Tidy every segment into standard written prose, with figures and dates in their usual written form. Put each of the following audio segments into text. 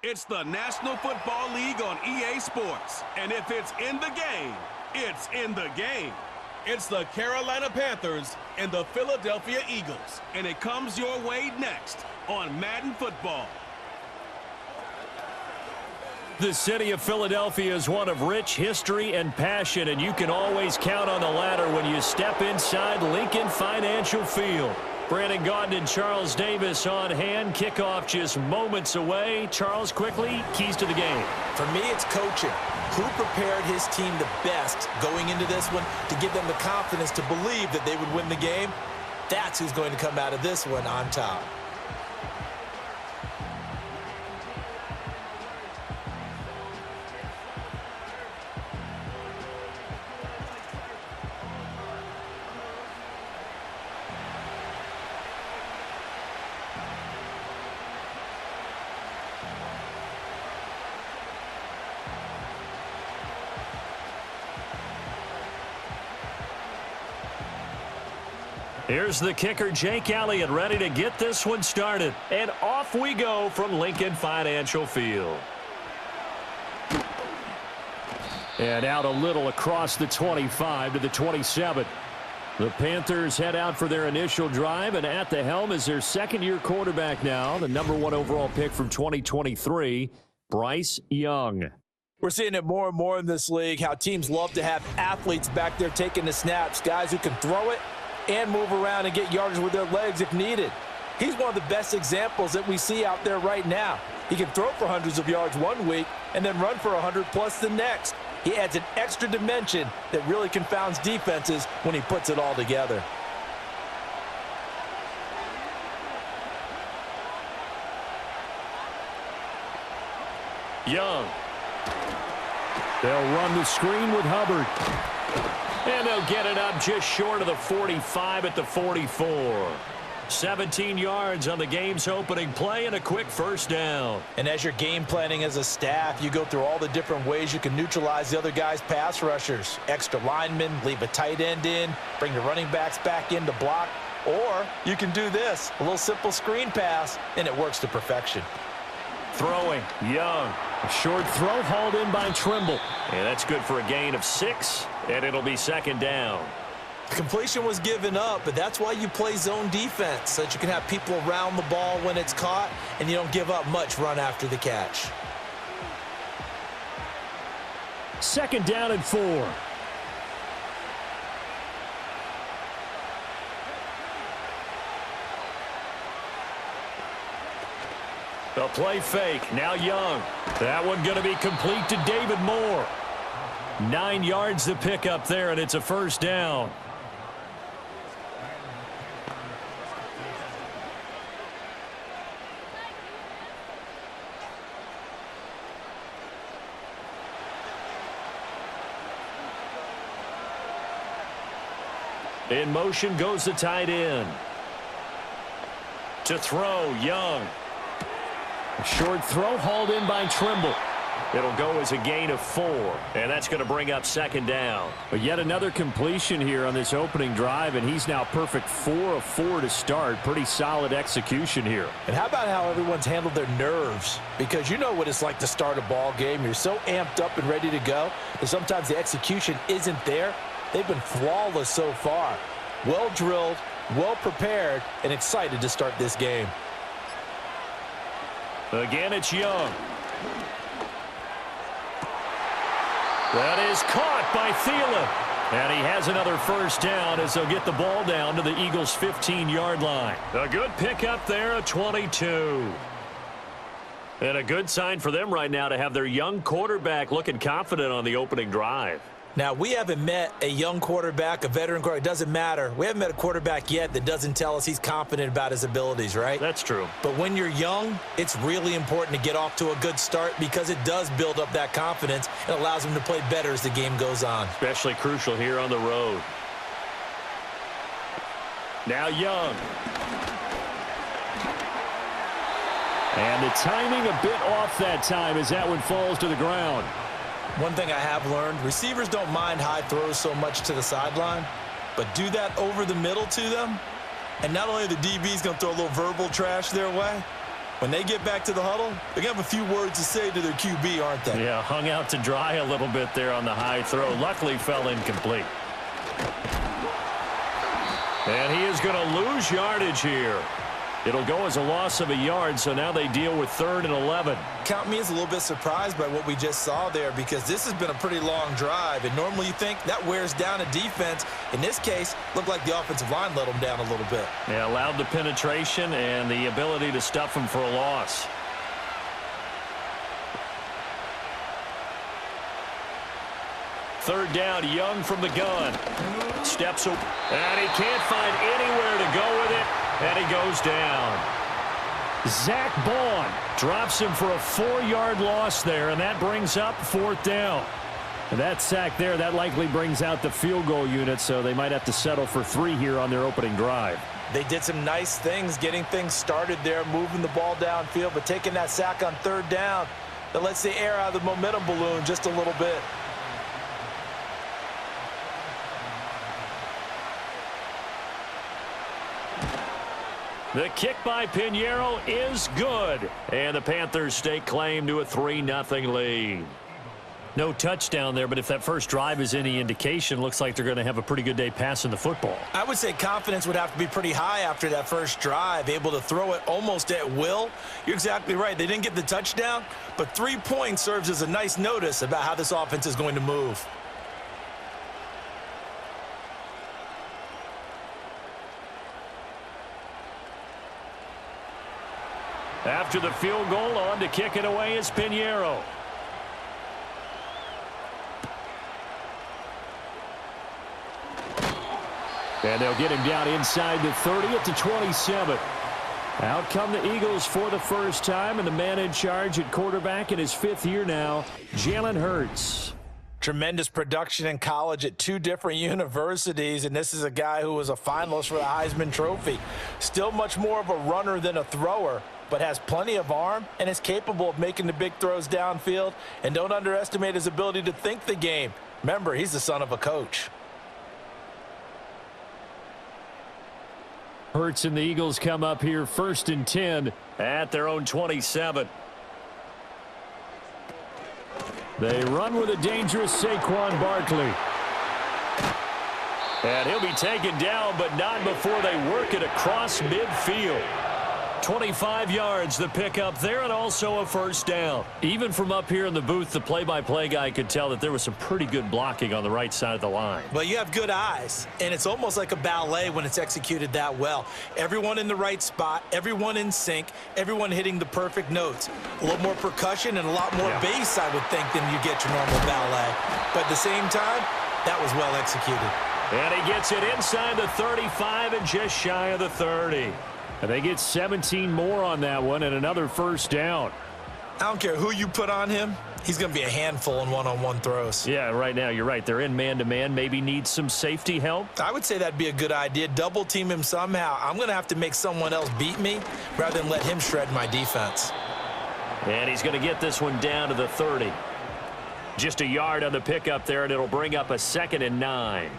It's the National Football League on EA Sports. And if it's in the game, it's in the game. It's the Carolina Panthers and the Philadelphia Eagles. And it comes your way next on Madden Football. The city of Philadelphia is one of rich history and passion, and you can always count on the latter when you step inside Lincoln Financial Field. Brandon Gaudin and Charles Davis on hand. Kickoff just moments away. Charles, quickly, keys to the game. For me, it's coaching. Who prepared his team the best going into this one to give them the confidence to believe that they would win the game? That's who's going to come out of this one on top. Here's the kicker, Jake Elliott, ready to get this one started. And off we go from Lincoln Financial Field. And out a little across the 25 to the 27. The Panthers head out for their initial drive, and at the helm is their second-year quarterback now, the #1 overall pick from 2023, Bryce Young. We're seeing it more and more in this league, how teams love to have athletes back there taking the snaps, guys who can throw it and move around and get yardage with their legs if needed. He's one of the best examples that we see out there right now. He can throw for hundreds of yards one week and then run for 100+ the next. He adds an extra dimension that really confounds defenses when he puts it all together. Young. They'll run the screen with Hubbard. And they'll get it up just short of the 45 at the 44. 17 yards on the game's opening play and a quick first down. And as you're game planning as a staff, you go through all the different ways you can neutralize the other guy's pass rushers. Extra linemen, leave a tight end in, bring the running backs back in to block. Or you can do this, a little simple screen pass, and it works to perfection. Throwing, Young. A short throw hauled in by Trimble. And that's good for a gain of 6, and it'll be second down. Completion was given up, but that's why you play zone defense, so that you can have people around the ball when it's caught, and you don't give up much run after the catch. Second down and 4. The play fake. Now Young. That one going to be complete to David Moore. 9 yards to pick up there, and it's a first down. In motion goes the tight end. To throw, Young. A short throw hauled in by Trimble. It'll go as a gain of 4, and that's going to bring up second down. But yet another completion here on this opening drive, and he's now perfect 4 of 4 to start. Pretty solid execution here. And how about how everyone's handled their nerves? Because you know what it's like to start a ball game. You're so amped up and ready to go that sometimes the execution isn't there. They've been flawless so far. Well drilled, well prepared, and excited to start this game. Again, it's Young. That is caught by Thielen. And he has another first down as they'll get the ball down to the Eagles' 15-yard line. A good pickup there, a 22. And a good sign for them right now to have their young quarterback looking confident on the opening drive. Now, we haven't met a young quarterback, a veteran quarterback. It doesn't matter. We haven't met a quarterback yet that doesn't tell us he's confident about his abilities, right? That's true. But when you're young, it's really important to get off to a good start because it does build up that confidence and allows him to play better as the game goes on. Especially crucial here on the road. Now Young. And the timing a bit off that time as that one falls to the ground. One thing I have learned, receivers don't mind high throws so much to the sideline, but do that over the middle to them, and not only are the DBs going to throw a little verbal trash their way, When they get back to the huddle, they're going to have a few words to say to their QB, aren't they? Yeah, hung out to dry a little bit there on the high throw. Luckily fell incomplete. And he is going to lose yardage here. It'll go as a loss of a yard, so now they deal with 3rd and 11. Count me as a little bit surprised by what we just saw there, because this has been a pretty long drive, and normally you think that wears down a defense. In this case, looked like the offensive line let them down a little bit. Yeah, allowed the penetration and the ability to stuff them for a loss. Third down, Young from the gun. Steps away, and he can't find anywhere to go with it, and he goes down. Zach Bond drops him for a 4-yard loss there, and that brings up 4th down. And that sack there, that likely brings out the field goal unit, so they might have to settle for 3 here on their opening drive. They did some nice things getting things started there, moving the ball downfield, but taking that sack on 3rd down, that lets the air out of the momentum balloon just a little bit. The kick by Pinheiro is good, and the Panthers stake claim to a 3-0 lead. No touchdown there, but if that first drive is any indication, looks like they're going to have a pretty good day passing the football. I would say confidence would have to be pretty high after that first drive, able to throw it almost at will. You're exactly right. They didn't get the touchdown, but 3 points serves as a nice notice about how this offense is going to move. After the field goal, on to kick it away is Pinheiro. And they'll get him down inside the 30 at the 27. Out come the Eagles for the first time, and the man in charge at quarterback in his 5th year now, Jalen Hurts. Tremendous production in college at 2 different universities, and this is a guy who was a finalist for the Heisman Trophy. Still much more of a runner than a thrower, but has plenty of arm and is capable of making the big throws downfield. And don't underestimate his ability to think the game. Remember, he's the son of a coach. Hurts and the Eagles come up here 1st and 10 at their own 27. They run with a dangerous Saquon Barkley. And he'll be taken down, but not before they work it across midfield. 25 yards, the pickup there, and also a 1st down. Even from up here in the booth, the play-by-play guy could tell that there was some pretty good blocking on the right side of the line. Well, you have good eyes, and it's almost like a ballet when it's executed that well. Everyone in the right spot, everyone in sync, everyone hitting the perfect notes. A little more percussion and a lot more bass, I would think, than you get your normal ballet. But at the same time, that was well executed. And he gets it inside the 35 and just shy of the 30. And they get 17 more on that one and another 1st down. I don't care who you put on him. He's going to be a handful in one-on-one throws. Yeah, right now, you're right. They're in man-to-man. Maybe needs some safety help. I would say that'd be a good idea. Double team him somehow. I'm going to have to make someone else beat me rather than let him shred my defense. And he's going to get this one down to the 30. Just a yard on the pickup there, and it'll bring up a 2nd and 9.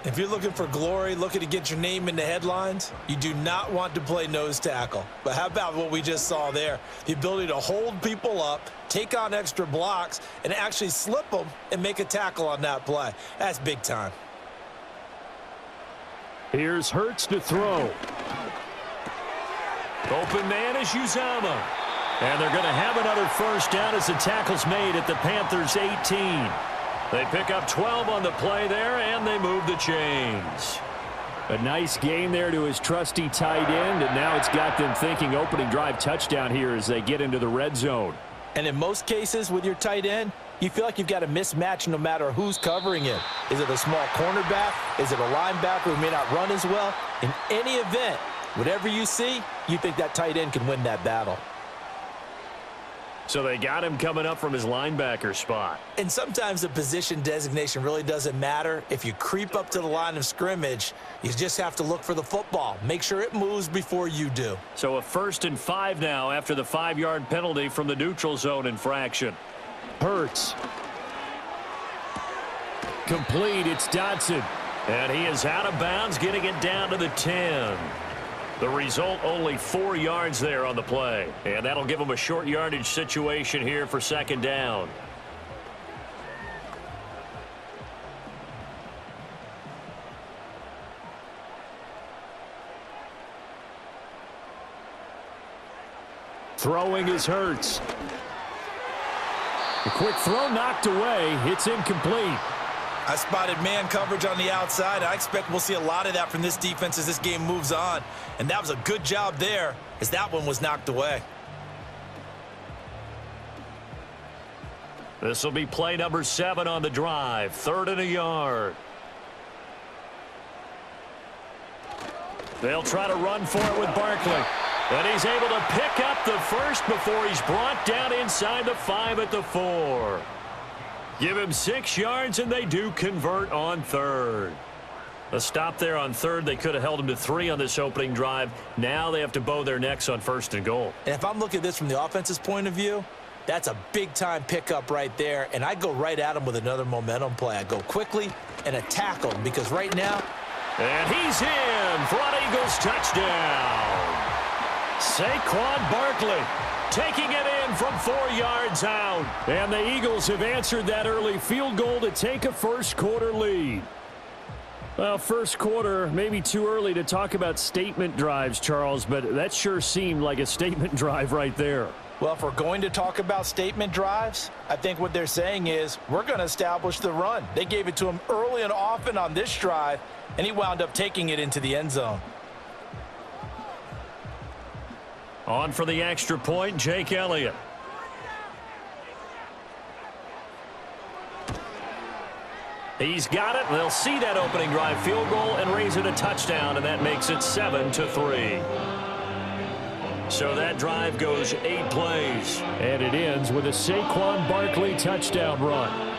If you're looking for glory, looking to get your name in the headlines, you do not want to play nose tackle. But how about what we just saw there? The ability to hold people up, take on extra blocks, and actually slip them and make a tackle on that play. That's big time. Here's Hurts to throw. Open man is Uzama. And they're going to have another 1st down as the tackle's made at the Panthers' 18. They pick up 12 on the play there, and they move the chains. A nice gain there to his trusty tight end, and now it's got them thinking opening drive touchdown here as they get into the red zone. And in most cases with your tight end, you feel like you've got a mismatch no matter who's covering him. Is it a small cornerback? Is it a linebacker who may not run as well? In any event, whatever you see, you think that tight end can win that battle. So they got him coming up from his linebacker spot. And sometimes the position designation really doesn't matter. If you creep up to the line of scrimmage, you just have to look for the football. Make sure it moves before you do. So a 1st and 5 now after the 5-yard penalty from the neutral zone infraction. Hurts. Complete, it's Dotson. And he is out of bounds, getting it down to the 10. The result, only 4 yards there on the play. And that'll give them a short yardage situation here for second down. Throwing is Hurts. A quick throw knocked away. It's incomplete. I spotted man coverage on the outside. I expect we'll see a lot of that from this defense as this game moves on. And that was a good job there as that one was knocked away. This will be play number 7 on the drive. 3rd and a yard. They'll try to run for it with Barkley. And he's able to pick up the first before he's brought down inside the 5 at the 4. Give him 6 yards, and they do convert on 3rd. A stop there on 3rd. They could have held him to 3 on this opening drive. Now they have to bow their necks on 1st and goal. And if I'm looking at this from the offense's point of view, that's a big-time pickup right there. And I go right at him with another momentum play. I go quickly and attack him because right now. And he's in for an Eagles touchdown. Saquon Barkley taking it in from 4 yards out. And the Eagles have answered that early field goal to take a first-quarter lead. Well, first quarter, maybe too early to talk about statement drives, Charles, but that sure seemed like a statement drive right there. Well, if we're going to talk about statement drives, I think what they're saying is we're going to establish the run. They gave it to him early and often on this drive, and he wound up taking it into the end zone. On for the extra point, Jake Elliott. He's got it. They'll see that opening drive field goal and raise it a touchdown, and that makes it 7-3. So that drive goes 8 plays. And it ends with a Saquon Barkley touchdown run.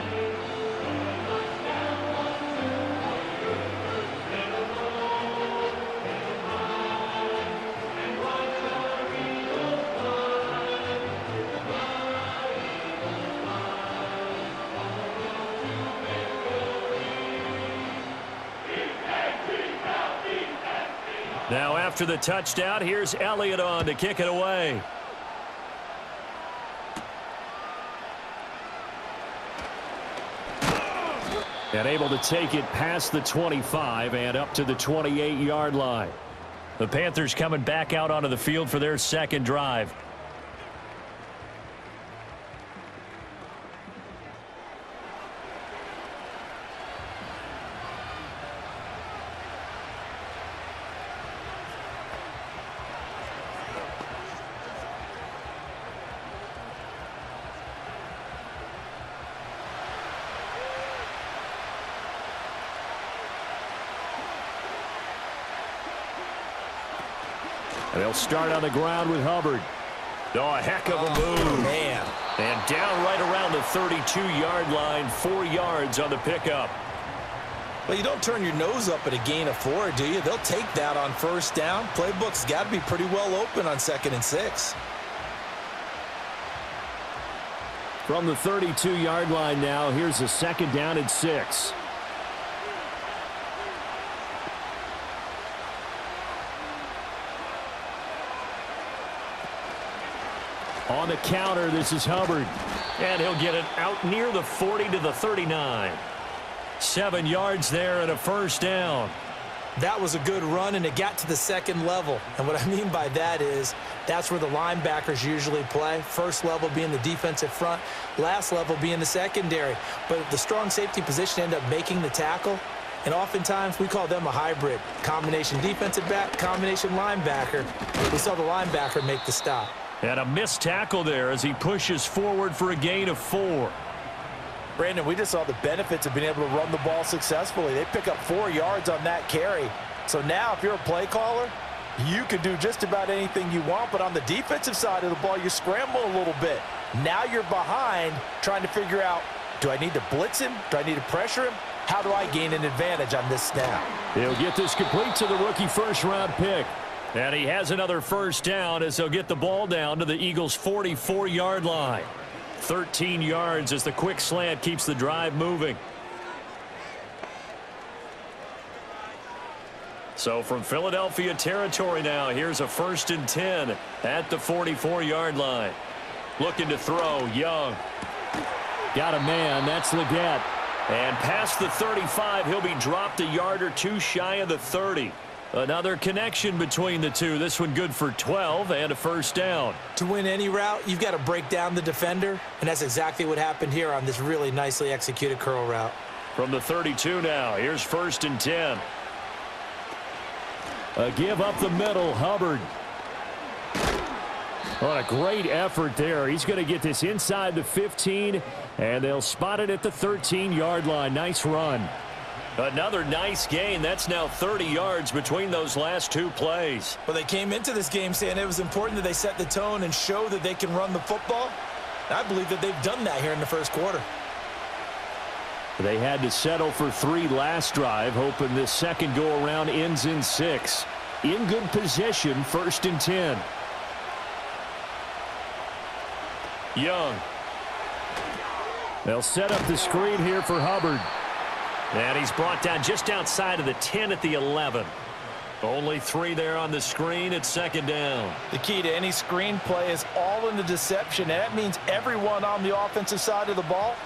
Now after the touchdown, here's Elliott on to kick it away. And able to take it past the 25 and up to the 28-yard line. The Panthers coming back out onto the field for their second drive. And they'll start on the ground with Hubbard. Oh, a heck of a move. Man. And down right around the 32-yard line, 4 yards on the pickup. Well, you don't turn your nose up at a gain of 4, do you? They'll take that on first down. Playbook's got to be pretty well open on 2nd and 6. From the 32-yard line now, here's a 2nd down and 6. On the counter, this is Hubbard. And he'll get it out near the 40 to the 39. 7 yards there and a first down. That was a good run, and it got to the 2nd level. And what I mean by that is that's where the linebackers usually play. First level being the defensive front, last level being the secondary. But the strong safety position ended up making the tackle. And oftentimes we call them a hybrid. Combination defensive back, combination linebacker. We saw the linebacker make the stop. And a missed tackle there as he pushes forward for a gain of 4. Brandon, we just saw the benefits of being able to run the ball successfully. They pick up 4 yards on that carry. So now if you're a play caller, you can do just about anything you want. But on the defensive side of the ball, you scramble a little bit. Now you're behind trying to figure out, do I need to blitz him? Do I need to pressure him? How do I gain an advantage on this snap? He'll get this complete to the rookie first-round pick. And he has another first down as they'll get the ball down to the Eagles' 44-yard line. 13 yards as the quick slant keeps the drive moving. So from Philadelphia territory now, here's a 1st and 10 at the 44-yard line. Looking to throw, Young. Got a man, that's Leggett. And past the 35, he'll be dropped a yard or two shy of the 30. Another connection between the two. This one good for 12 and a 1st down. To win any route, you've got to break down the defender, and that's exactly what happened here on this really nicely executed curl route. From the 32 now, here's 1st and 10. A give up the middle, Hubbard. What a great effort there. He's going to get this inside the 15, and they'll spot it at the 13-yard line. Nice run. Another nice gain. That's now 30 yards between those last two plays. Well, they came into this game saying it was important that they set the tone and show that they can run the football. And I believe that they've done that here in the first quarter. They had to settle for 3 last drive, hoping this second go-around ends in 6. In good position, 1st and 10. Young. They'll set up the screen here for Hubbard. And he's brought down just outside of the 10 at the 11. Only 3 there on the screen. It's 2nd down. The key to any screen play is all in the deception, and that means everyone on the offensive side of the ball.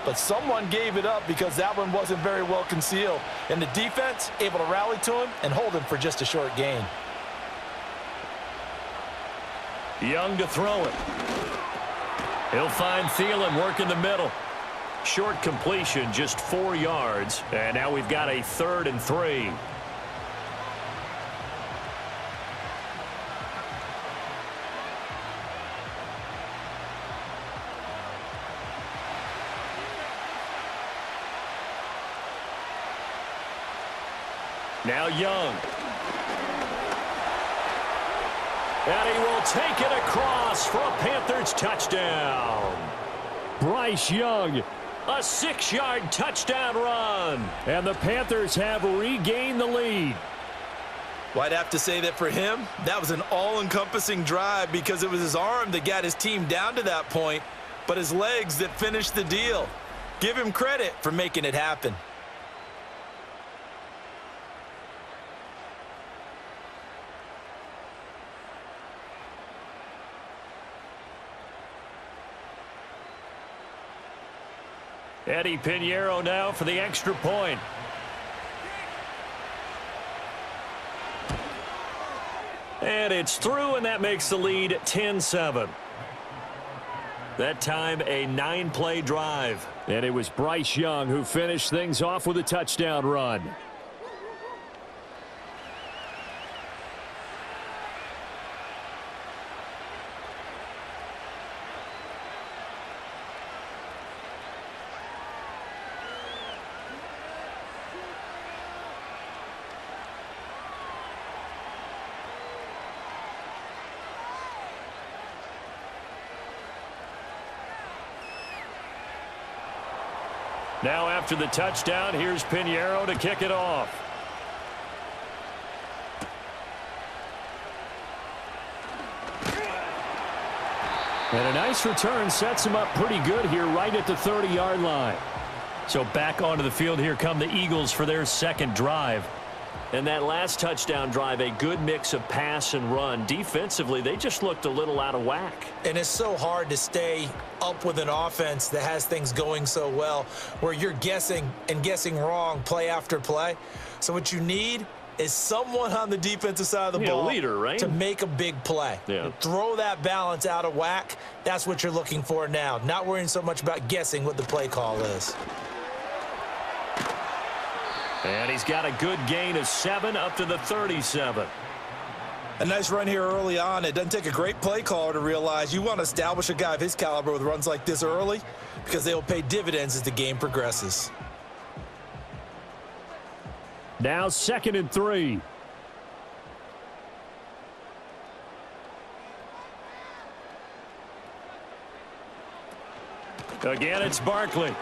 But someone gave it up because that one wasn't very well concealed. And the defense able to rally to him and hold him for just a short gain. Young to throw it. He'll find Thielen working the middle. Short completion, just 4 yards. And now we've got a 3rd and 3. Now Young. And he will take it across for a Panthers touchdown. Bryce Young. A 6-yard touchdown run. And the Panthers have regained the lead. Well, I'd have to say that for him, that was an all-encompassing drive because it was his arm that got his team down to that point, but his legs that finished the deal. Give him credit for making it happen. Eddie Pinheiro now for the extra point. And it's through, and that makes the lead 10-7. That time a 9-play drive. And it was Bryce Young who finished things off with a touchdown run. Now after the touchdown, here's Pinheiro to kick it off. And a nice return sets him up pretty good here right at the 30-yard line. So back onto the field here come the Eagles for their second drive. And that last touchdown drive, a good mix of pass and run. Defensively, they just looked a little out of whack. And it's so hard to stay up with an offense that has things going so well, where you're guessing and guessing wrong play after play. So what you need is someone on the defensive side of the ball, leader, right? to make a big play. Yeah. Throw that balance out of whack. That's what you're looking for now. Not worrying so much about guessing what the play call is. And he's got a good gain of 7 up to the 37. A nice run here early on. It doesn't take a great play caller to realize you want to establish a guy of his caliber with runs like this early because they will pay dividends as the game progresses. Now 2nd and 3. Again, it's Barkley.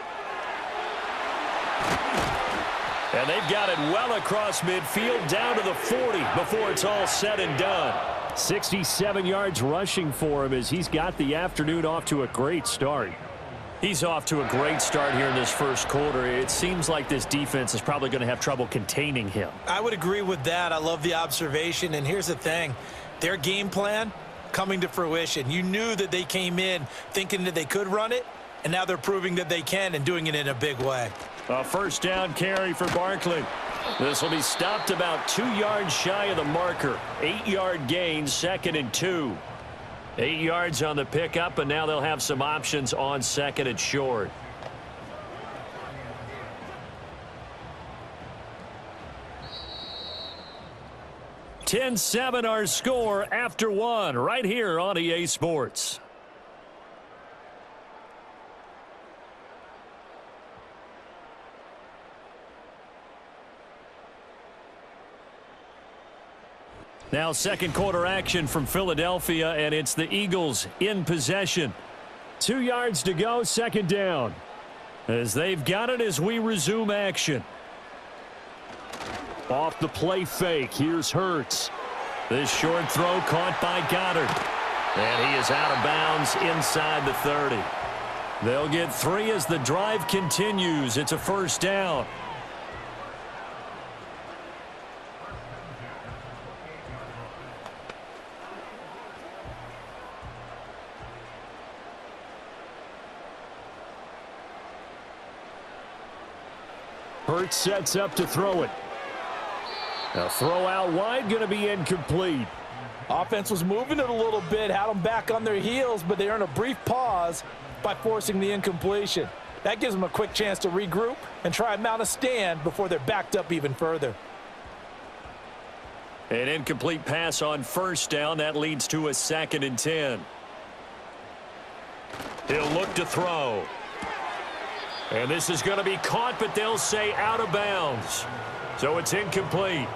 And they've got it well across midfield down to the 40 before it's all said and done. 67 yards rushing for him as he's got the afternoon off to a great start. He's off to a great start here in this first quarter. It seems like this defense is probably going to have trouble containing him. I would agree with that. I love the observation. And here's the thing. Their game plan coming to fruition. You knew that they came in thinking that they could run it, and now they're proving that they can and doing it in a big way. A first down carry for Barkley. This will be stopped about 2 yards shy of the marker. 8-yard gain, 2nd and 2. 8 yards on the pickup, and now they'll have some options on 2nd and short. (10-7) our score after 1 right here on EA Sports. Now second quarter action from Philadelphia, and it's the Eagles in possession. 2 yards to go, 2nd down. As they've got it as we resume action. Off the play fake, here's Hurts. This short throw caught by Goddard. And he is out of bounds inside the 30. They'll get 3 as the drive continues. It's a first down. Hurts sets up to throw it. A throw out wide, going to be incomplete. Offense was moving it a little bit, had them back on their heels, but they earn a brief pause by forcing the incompletion. That gives them a quick chance to regroup and try and mount a stand before they're backed up even further. An incomplete pass on first down. That leads to a 2nd and 10. He'll look to throw. And this is going to be caught, but they'll say out of bounds. So it's incomplete.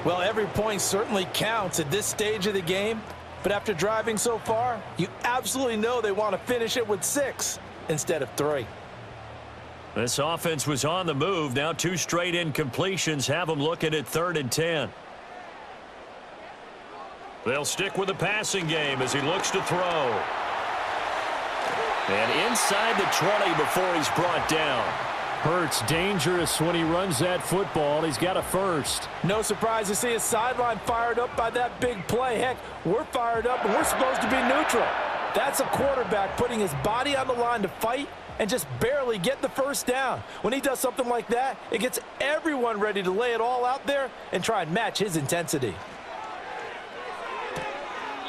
Well, every point certainly counts at this stage of the game. But after driving so far, you absolutely know they want to finish it with 6 instead of 3. This offense was on the move. Now 2 straight incompletions have them looking at 3rd and 10. They'll stick with the passing game as he looks to throw. And inside the 20 before he's brought down. Hurts dangerous when he runs that football. He's got a first. No surprise to see his sideline fired up by that big play. Heck, we're fired up and we're supposed to be neutral. That's a quarterback putting his body on the line to fight and just barely get the first down. When he does something like that, it gets everyone ready to lay it all out there and try and match his intensity.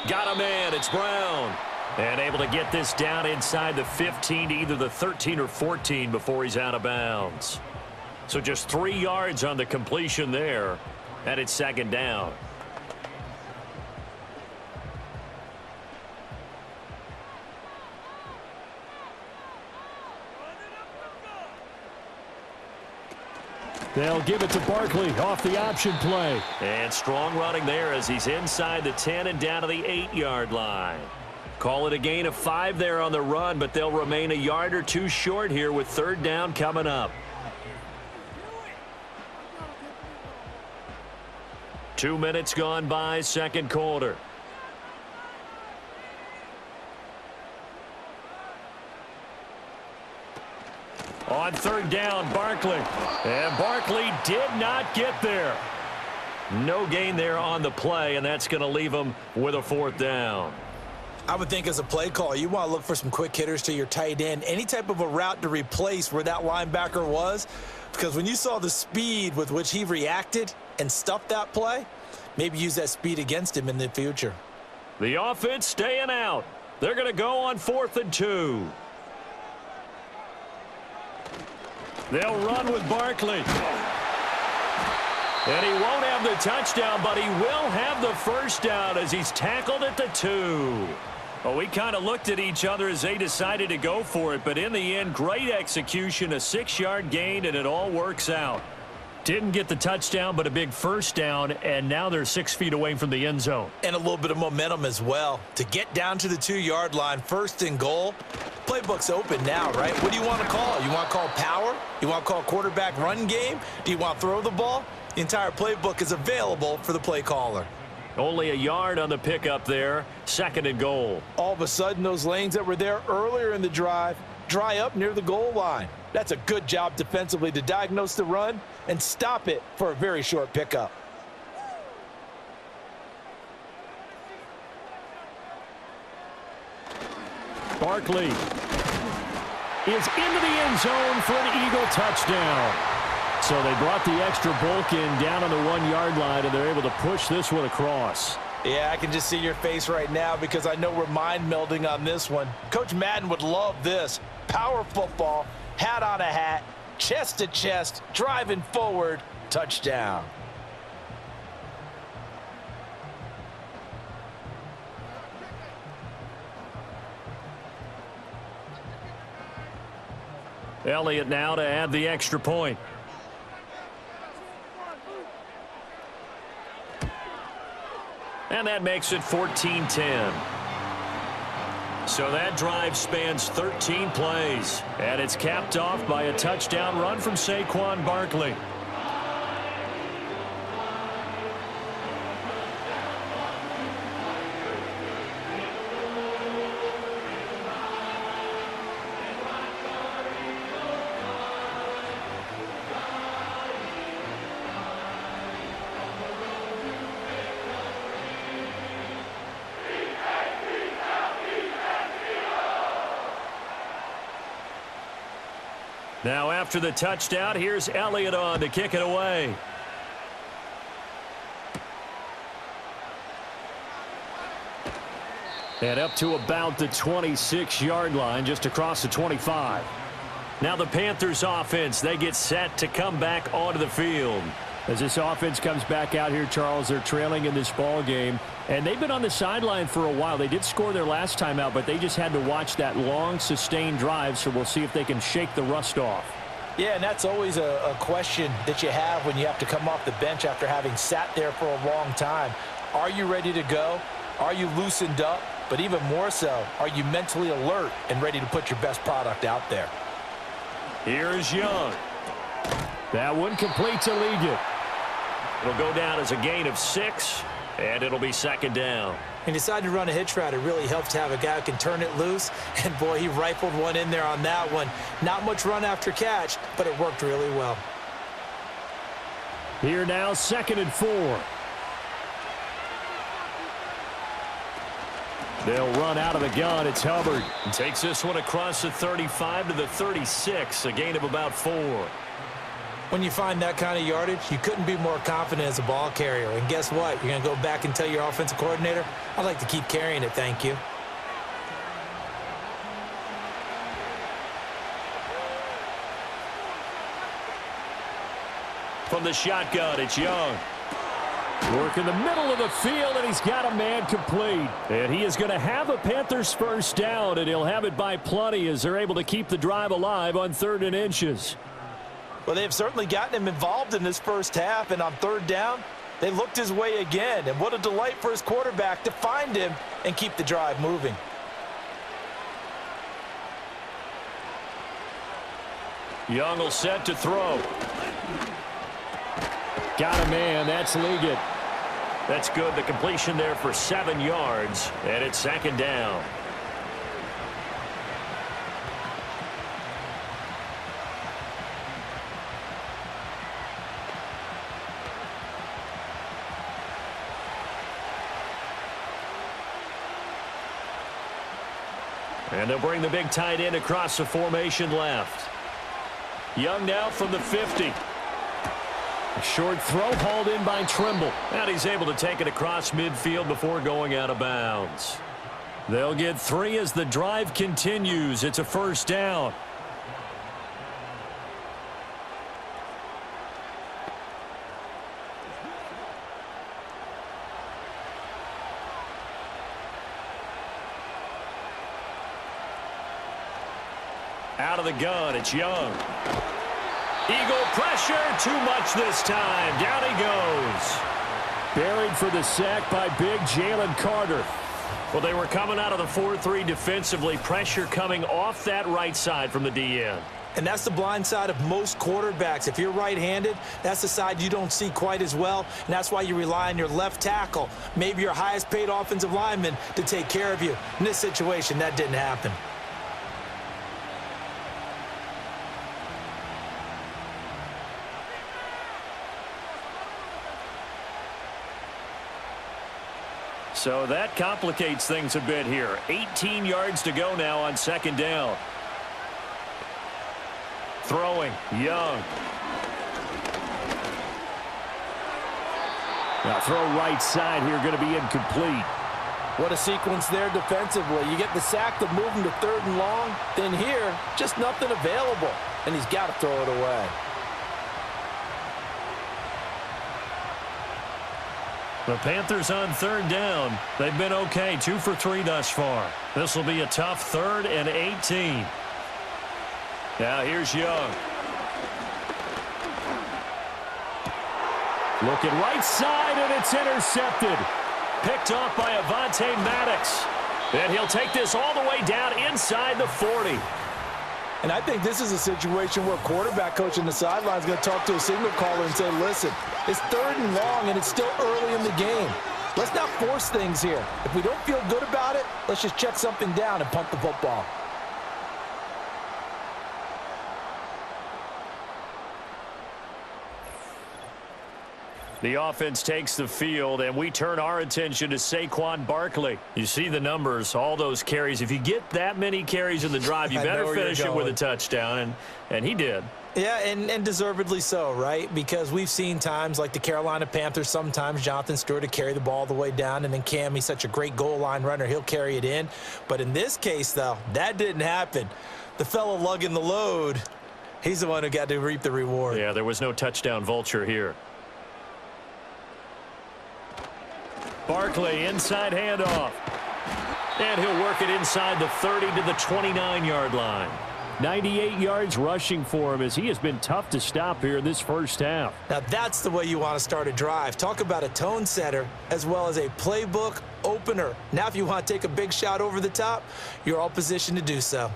Got a man. It's Brown. And able to get this down inside the 15 to either the 13 or 14 before he's out of bounds. So just 3 yards on the completion there. And it's 2nd down. They'll give it to Barkley off the option play. And strong running there as he's inside the 10 and down to the 8-yard line. Call it a gain of 5 there on the run, but they'll remain a yard or 2 short here with 3rd down coming up. 2 minutes gone by, second quarter. On 3rd down, Barkley. And Barkley did not get there. No gain there on the play, and that's going to leave him with a 4th down. I would think as a play call, you want to look for some quick hitters to your tight end, any type of a route to replace where that linebacker was, because when you saw the speed with which he reacted and stuffed that play, maybe use that speed against him in the future. The offense staying out. They're going to go on 4th and 2. They'll run with Barkley. And he won't have the touchdown, but he will have the first down as he's tackled at the 2. Well, we kind of looked at each other as they decided to go for it, but in the end, great execution, a 6-yard gain, and it all works out. Didn't get the touchdown, but a big first down, and now they're 6 feet away from the end zone. And a little bit of momentum as well. To get down to the 2-yard line, 1st and goal, playbook's open now, right? What do you want to call? You want to call power? You want to call quarterback run game? Do you want to throw the ball? The entire playbook is available for the play caller. Only a yard on the pickup there. 2nd and goal. All of a sudden, those lanes that were there earlier in the drive dry up near the goal line. That's a good job defensively to diagnose the run and stop it for a very short pickup. Barkley is into the end zone for an Eagle touchdown. So they brought the extra bulk in down on the 1-yard line, and they're able to push this one across. Yeah, I can just see your face right now because I know we're mind melding on this one. Coach Madden would love this. Power football, hat on a hat, chest to chest, driving forward, touchdown. Elliott now to add the extra point. And that makes it 14-10. So that drive spans 13 plays. And it's capped off by a touchdown run from Saquon Barkley. Now after the touchdown, here's Elliott on to kick it away. And up to about the 26-yard line, just across the 25. Now the Panthers offense, they get set to come back onto the field. As this offense comes back out here, Charles, they're trailing in this ball game, and they've been on the sideline for a while. They did score their last time out, but they just had to watch that long, sustained drive, so we'll see if they can shake the rust off. Yeah, and that's always a question that you have when you have to come off the bench after having sat there for a long time. Are you ready to go? Are you loosened up? But even more so, are you mentally alert and ready to put your best product out there? Here's Young. That one complete to Liggett. It'll go down as a gain of 6, and it'll be 2nd down. He decided to run a hitch route. It really helps to have a guy who can turn it loose. And, boy, he rifled one in there on that one. Not much run after catch, but it worked really well. Here now, 2nd and 4. They'll run out of the gun. It's Hubbard. Takes this one across the 35 to the 36, a gain of about 4. When you find that kind of yardage, you couldn't be more confident as a ball carrier. And guess what? You're going to go back and tell your offensive coordinator, I'd like to keep carrying it, thank you. From the shotgun, it's Young. Work in the middle of the field, and he's got a man complete. And he is going to have a Panthers first down, and he'll have it by plenty as they're able to keep the drive alive on 3rd and inches. Well, they've certainly gotten him involved in this first half, and on 3rd down, they looked his way again. And what a delight for his quarterback to find him and keep the drive moving. Young will set to throw. Got a man. That's Liggett. That's good. The completion there for 7 yards, and it's 2nd down. And they'll bring the big tight end across the formation left. Young now from the 50. A short throw hauled in by Trimble. And he's able to take it across midfield before going out of bounds. They'll get 3 as the drive continues. It's a first down. Out of the gun, it's Young. Eagle pressure, too much this time. Down he goes. Buried for the sack by big Jalen Carter. Well, they were coming out of the 4-3 defensively. Pressure coming off that right side from the DN. And that's the blind side of most quarterbacks. If you're right-handed, that's the side you don't see quite as well, and that's why you rely on your left tackle, maybe your highest-paid offensive lineman, to take care of you. In this situation, that didn't happen. So that complicates things a bit here. 18 yards to go now on second down. Throwing, Young. Now throw right side here, going to be incomplete. What a sequence there defensively. You get the sack to move him to 3rd and long. Then here, just nothing available. And he's got to throw it away. The Panthers on 3rd down. They've been okay, 2 for 3 thus far. This will be a tough 3rd and 18. Now here's Young. Looking right side, and it's intercepted. Picked off by Avonte Maddox. And he'll take this all the way down inside the 40. And I think this is a situation where quarterback coach in the sideline is going to talk to a signal caller and say, listen, it's 3rd and long, and it's still early in the game. Let's not force things here. If we don't feel good about it, let's just check something down and punt the football. The offense takes the field, and we turn our attention to Saquon Barkley. You see the numbers, all those carries. If you get that many carries in the drive, you better finish it with a touchdown, and he did. Yeah, and deservedly so, right? Because we've seen times like the Carolina Panthers, sometimes Jonathan Stewart to carry the ball all the way down, and then Cam, he's such a great goal line runner, he'll carry it in. But in this case, though, that didn't happen. The fellow lugging the load, he's the one who got to reap the reward. Yeah, there was no touchdown vulture here. Barkley, inside handoff. And he'll work it inside the 30 to the 29-yard line. 98 yards rushing for him as he has been tough to stop here in this first half. Now that's the way you want to start a drive. Talk about a tone setter as well as a playbook opener. Now if you want to take a big shot over the top, you're all positioned to do so.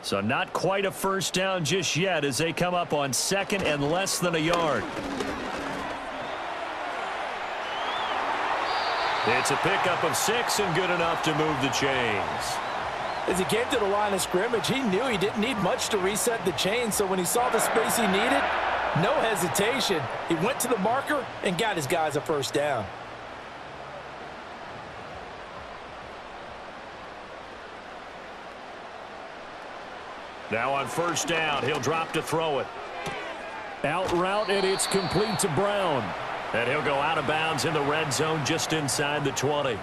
So not quite a first down just yet as they come up on 2nd and less than a yard. It's a pickup of 6 and good enough to move the chains. As he came to the line of scrimmage, he knew he didn't need much to reset the chain, so when he saw the space he needed, no hesitation. He went to the marker and got his guys a first down. Now on first down, he'll drop to throw it. Out route, and it's complete to Brown. And he'll go out of bounds in the red zone just inside the 20.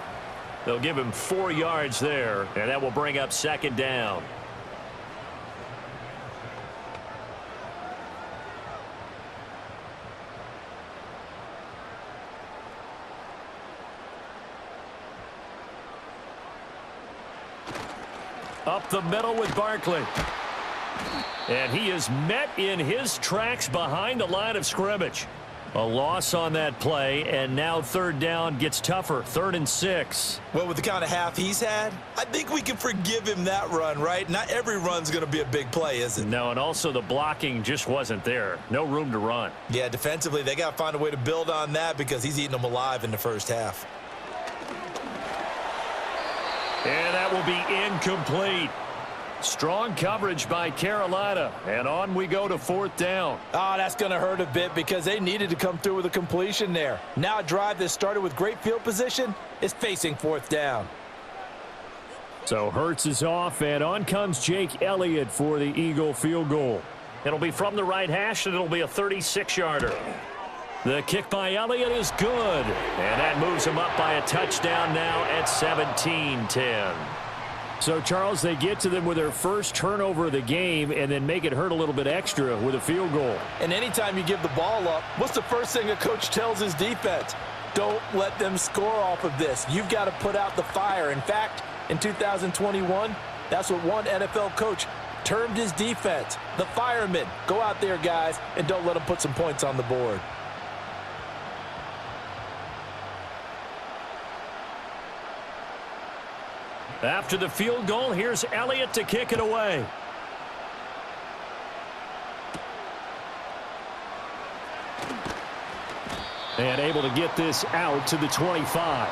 They'll give him 4 yards there, and that will bring up 2nd down. Up the middle with Barkley. And he is met in his tracks behind the line of scrimmage. A loss on that play, and now 3rd down gets tougher. 3rd and 6. Well, with the kind of half he's had, I think we can forgive him that run, right? Not every run's going to be a big play, is it? No, and also the blocking just wasn't there. No room to run. Yeah, defensively, they got to find a way to build on that because he's eating them alive in the first half. And that will be incomplete. Strong coverage by Carolina, and on we go to 4th down. Oh, that's going to hurt a bit because they needed to come through with a completion there. Now a drive that started with great field position is facing 4th down. So Hurts is off, and on comes Jake Elliott for the Eagle field goal. It'll be from the right hash, and it'll be a 36-yarder. The kick by Elliott is good, and that moves him up by a touchdown now at 17-10. So, Charles, they get to them with their first turnover of the game and then make it hurt a little bit extra with a field goal. And anytime you give the ball up, what's the first thing a coach tells his defense? Don't let them score off of this. You've got to put out the fire. In fact, in 2021, that's what one NFL coach termed his defense. The firemen. Go out there, guys, and don't let them put some points on the board. After the field goal, here's Elliott to kick it away. And able to get this out to the 25.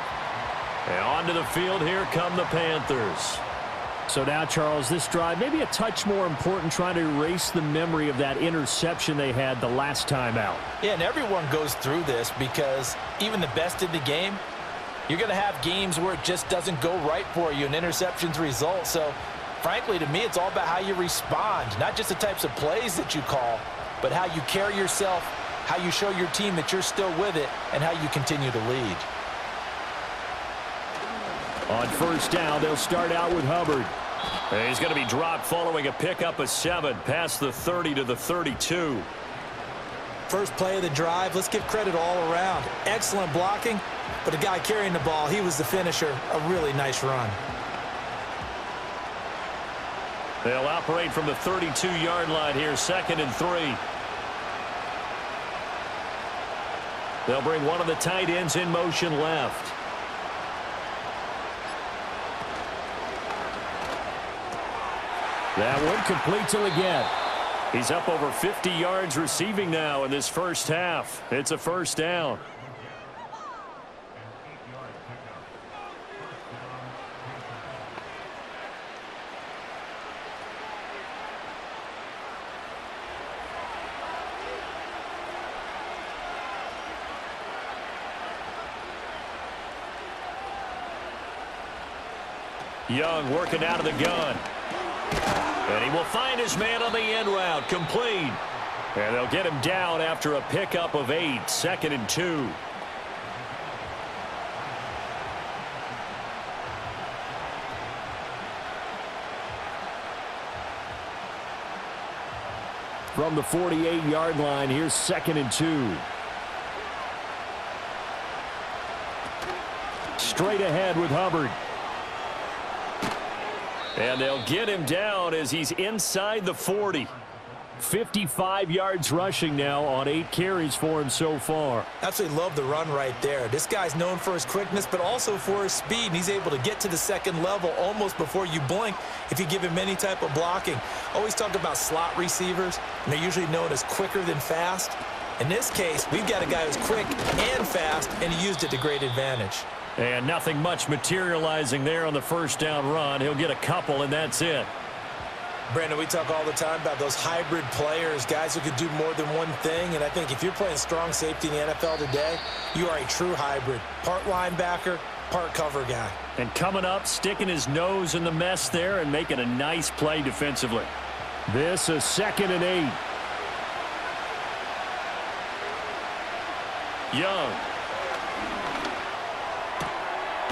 And onto the field, here come the Panthers. So now, Charles, this drive maybe a touch more important, trying to erase the memory of that interception they had the last time out. Yeah, and everyone goes through this because even the best in the game, you're going to have games where it just doesn't go right for you, and interceptions result. So, frankly, to me, it's all about how you respond, not just the types of plays that you call, but how you carry yourself, how you show your team that you're still with it, and how you continue to lead. On first down, they'll start out with Hubbard. And he's going to be dropped following a pickup of 7 past the 30 to the 32. First play of the drive, let's give credit all around. Excellent blocking, but the guy carrying the ball, he was the finisher. A really nice run. They'll operate from the 32-yard line here, 2nd and 3. They'll bring one of the tight ends in motion left. That one complete to Leggett. He's up over 50 yards receiving now in this first half. It's a first down. Young working out of the gun. And he will find his man on the end route, complete. And they'll get him down after a pickup of 8, 2nd and 2. From the 48-yard line, here's 2nd and 2. Straight ahead with Hubbard. And they'll get him down as he's inside the 40. 55 yards rushing now on 8 carries for him so far. Absolutely love the run right there. This guy's known for his quickness, but also for his speed, and he's able to get to the second level almost before you blink if you give him any type of blocking. Always talk about slot receivers, and they're usually known as quicker than fast. In this case, we've got a guy who's quick and fast, and he used it to great advantage. And nothing much materializing there on the first down run. He'll get a couple, and that's it. Brandon, we talk all the time about those hybrid players, guys who could do more than one thing. And I think if you're playing strong safety in the NFL today, you are a true hybrid. Part linebacker, part cover guy. And coming up, sticking his nose in the mess there and making a nice play defensively. This is 2nd and 8. Young.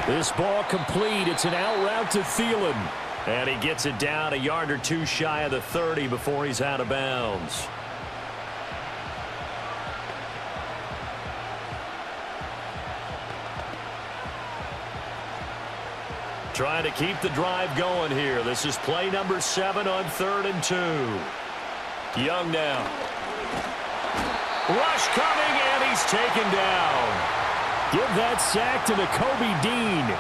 This ball complete. It's an out route to Thielen. And he gets it down a yard or two shy of the 30 before he's out of bounds. Trying to keep the drive going here. This is play number 7 on 3rd and 2. Young now. Rush coming, and he's taken down. Give that sack to Nakobe Dean.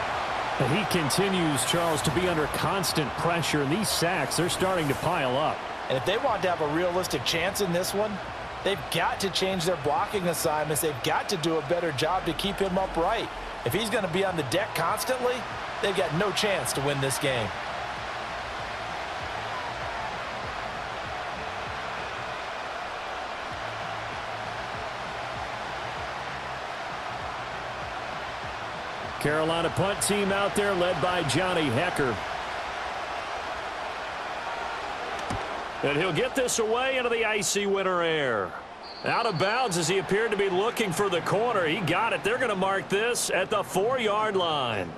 And he continues, Charles, to be under constant pressure. And these sacks, they're starting to pile up. And if they want to have a realistic chance in this one, they've got to change their blocking assignments. They've got to do a better job to keep him upright. If he's going to be on the deck constantly, they've got no chance to win this game. Carolina punt team out there led by Johnny Hecker. And he'll get this away into the icy winter air. Out of bounds as he appeared to be looking for the corner. He got it. They're going to mark this at the 4-yard line.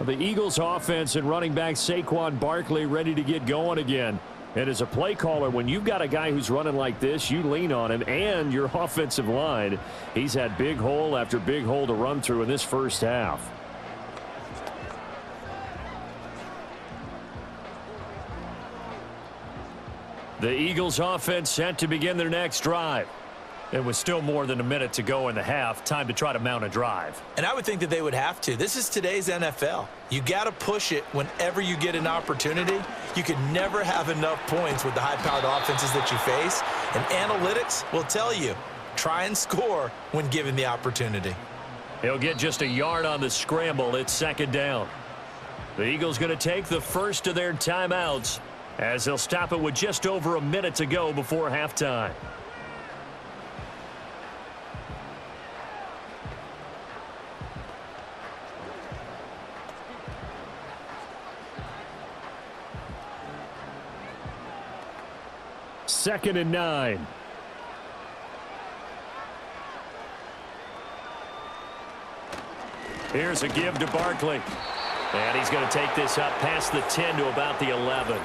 The Eagles offense and running back Saquon Barkley ready to get going again. And as a play caller, when you've got a guy who's running like this, you lean on him and your offensive line. He's had big hole after big hole to run through in this first half. The Eagles offense set to begin their next drive. It was still more than a minute to go in the half. Time to try to mount a drive. And I would think that they would have to. This is today's NFL. You got to push it whenever you get an opportunity. You can never have enough points with the high-powered offenses that you face. And analytics will tell you, try and score when given the opportunity. He'll get just a yard on the scramble. It's second down. The Eagles going to take the first of their timeouts as they'll stop it with just over a minute to go before halftime. Second and 9. Here's a give to Barkley. And he's going to take this up past the 10 to about the 11.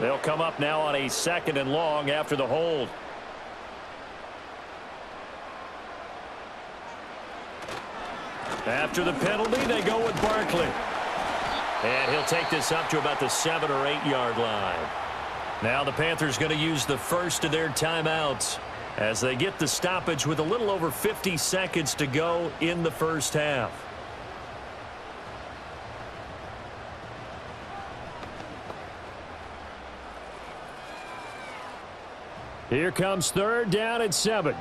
They'll come up now on a second and long after the hold. After the penalty, they go with Barkley. And he'll take this up to about the 7 or 8 yard line. Now the Panthers going to use the first of their timeouts as they get the stoppage with a little over 50 seconds to go in the first half. Here comes third down and 7.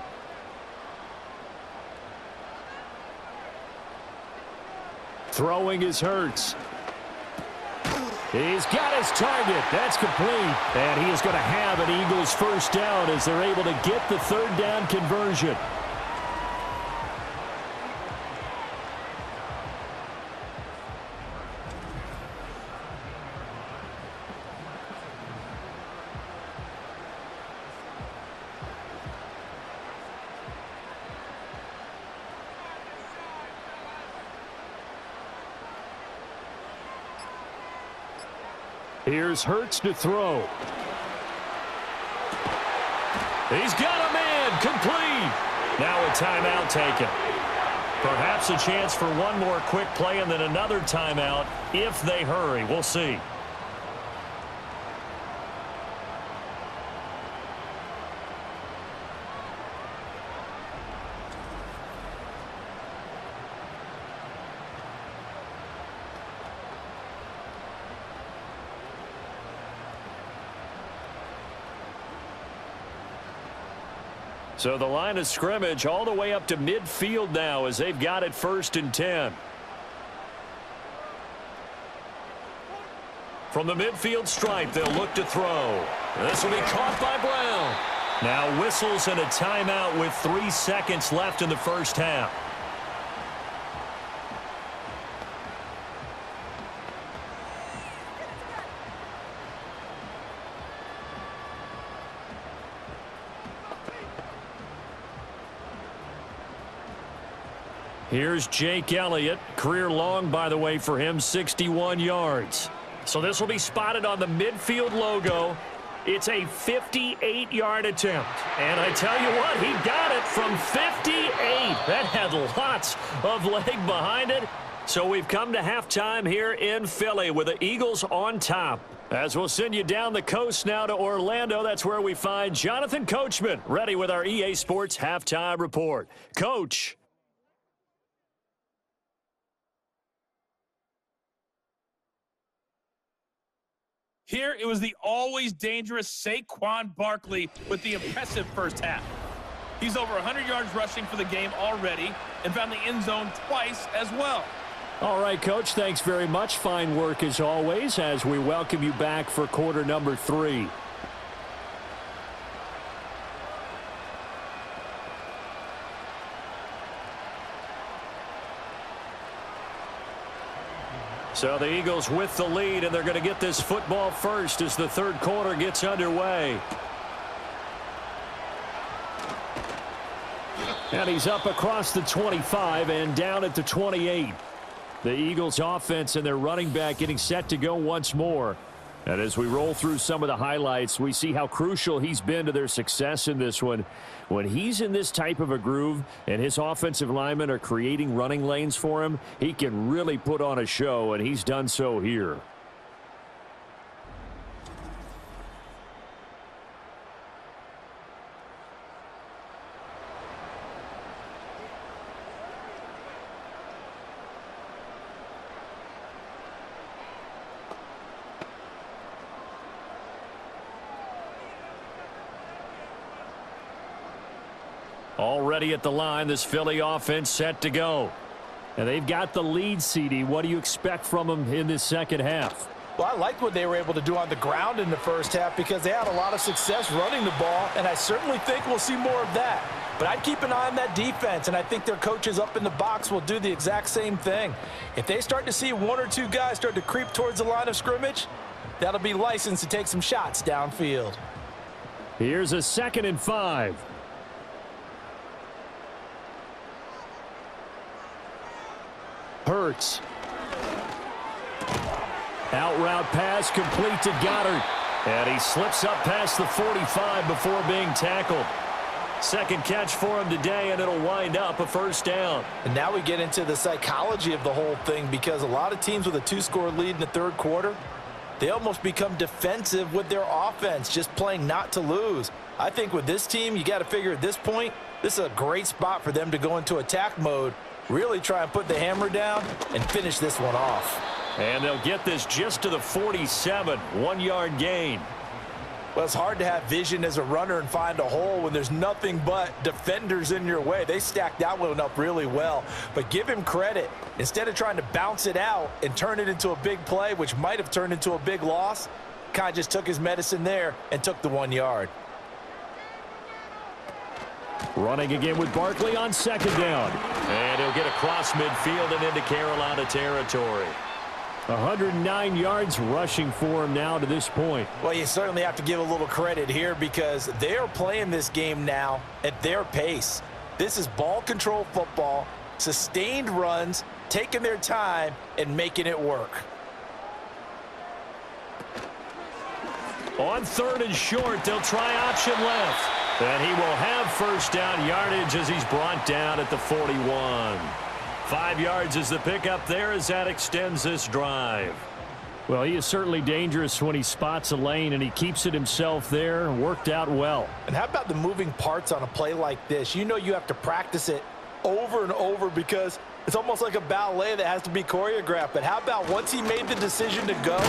Throwing is Hurts. He's got his target. That's complete. And he is going to have an Eagles first down as they're able to get the third down conversion. Here's Hurts to throw. He's got a man, complete. Now a timeout taken. Perhaps a chance for one more quick play and then another timeout if they hurry. We'll see. So the line of scrimmage all the way up to midfield now as they've got it first and 10. From the midfield stripe, they'll look to throw. This will be caught by Brown. Now whistles and a timeout with 3 seconds left in the first half. Here's Jake Elliott. Career long, by the way, for him, 61 yards. So this will be spotted on the midfield logo. It's a 58-yard attempt. And I tell you what, he got it from 58. That had lots of leg behind it. So we've come to halftime here in Philly with the Eagles on top. As we'll send you down the coast now to Orlando, that's where we find Jonathan Coachman, ready with our EA Sports Halftime Report. Coach. Here, it was the always dangerous Saquon Barkley with the impressive first half. He's over 100 yards rushing for the game already and found the end zone twice as well. All right, Coach, thanks very much. Fine work as always as we welcome you back for quarter number 3. So the Eagles with the lead, and they're going to get this football first as the third quarter gets underway. And he's up across the 25 and down at the 28. The Eagles offense and their running back getting set to go once more. And as we roll through some of the highlights, we see how crucial he's been to their success in this one. When he's in this type of a groove and his offensive linemen are creating running lanes for him, he can really put on a show, and he's done so here. Already at the line, this Philly offense set to go. And they've got the lead, CD. What do you expect from them in this second half? Well, I liked what they were able to do on the ground in the first half because they had a lot of success running the ball, and I certainly think we'll see more of that. But I'd keep an eye on that defense, and I think their coaches up in the box will do the exact same thing. If they start to see one or two guys start to creep towards the line of scrimmage, that'll be licensed to take some shots downfield. Here's a 2nd and 5. Hurts. Out route pass complete to Goddard. And he slips up past the 45 before being tackled. Second catch for him today, and it'll wind up a first down. And now we get into the psychology of the whole thing because a lot of teams with a 2-score lead in the third quarter, they almost become defensive with their offense, just playing not to lose. I think with this team, you got to figure at this point, this is a great spot for them to go into attack mode, really try and put the hammer down and finish this one off. And they'll get this just to the 47, 1-yard gain. Well, it's hard to have vision as a runner and find a hole when there's nothing but defenders in your way. They stacked that one up really well. But give him credit. Instead of trying to bounce it out and turn it into a big play, which might have turned into a big loss, kind of just took his medicine there and took the 1 yard. Running again with Barkley on 2nd down. And he'll get across midfield and into Carolina territory. 109 yards rushing for him now to this point. Well, you certainly have to give a little credit here because they're playing this game now at their pace. This is ball control football, sustained runs, taking their time and making it work. On 3rd and short, they'll try option left. And he will have first down yardage as he's brought down at the 41. 5 yards is the pickup there as that extends this drive. Well, he is certainly dangerous when he spots a lane, and he keeps it himself there. Worked out well. And how about the moving parts on a play like this? You know you have to practice it over and over because it's almost like a ballet that has to be choreographed. But how about once he made the decision to go,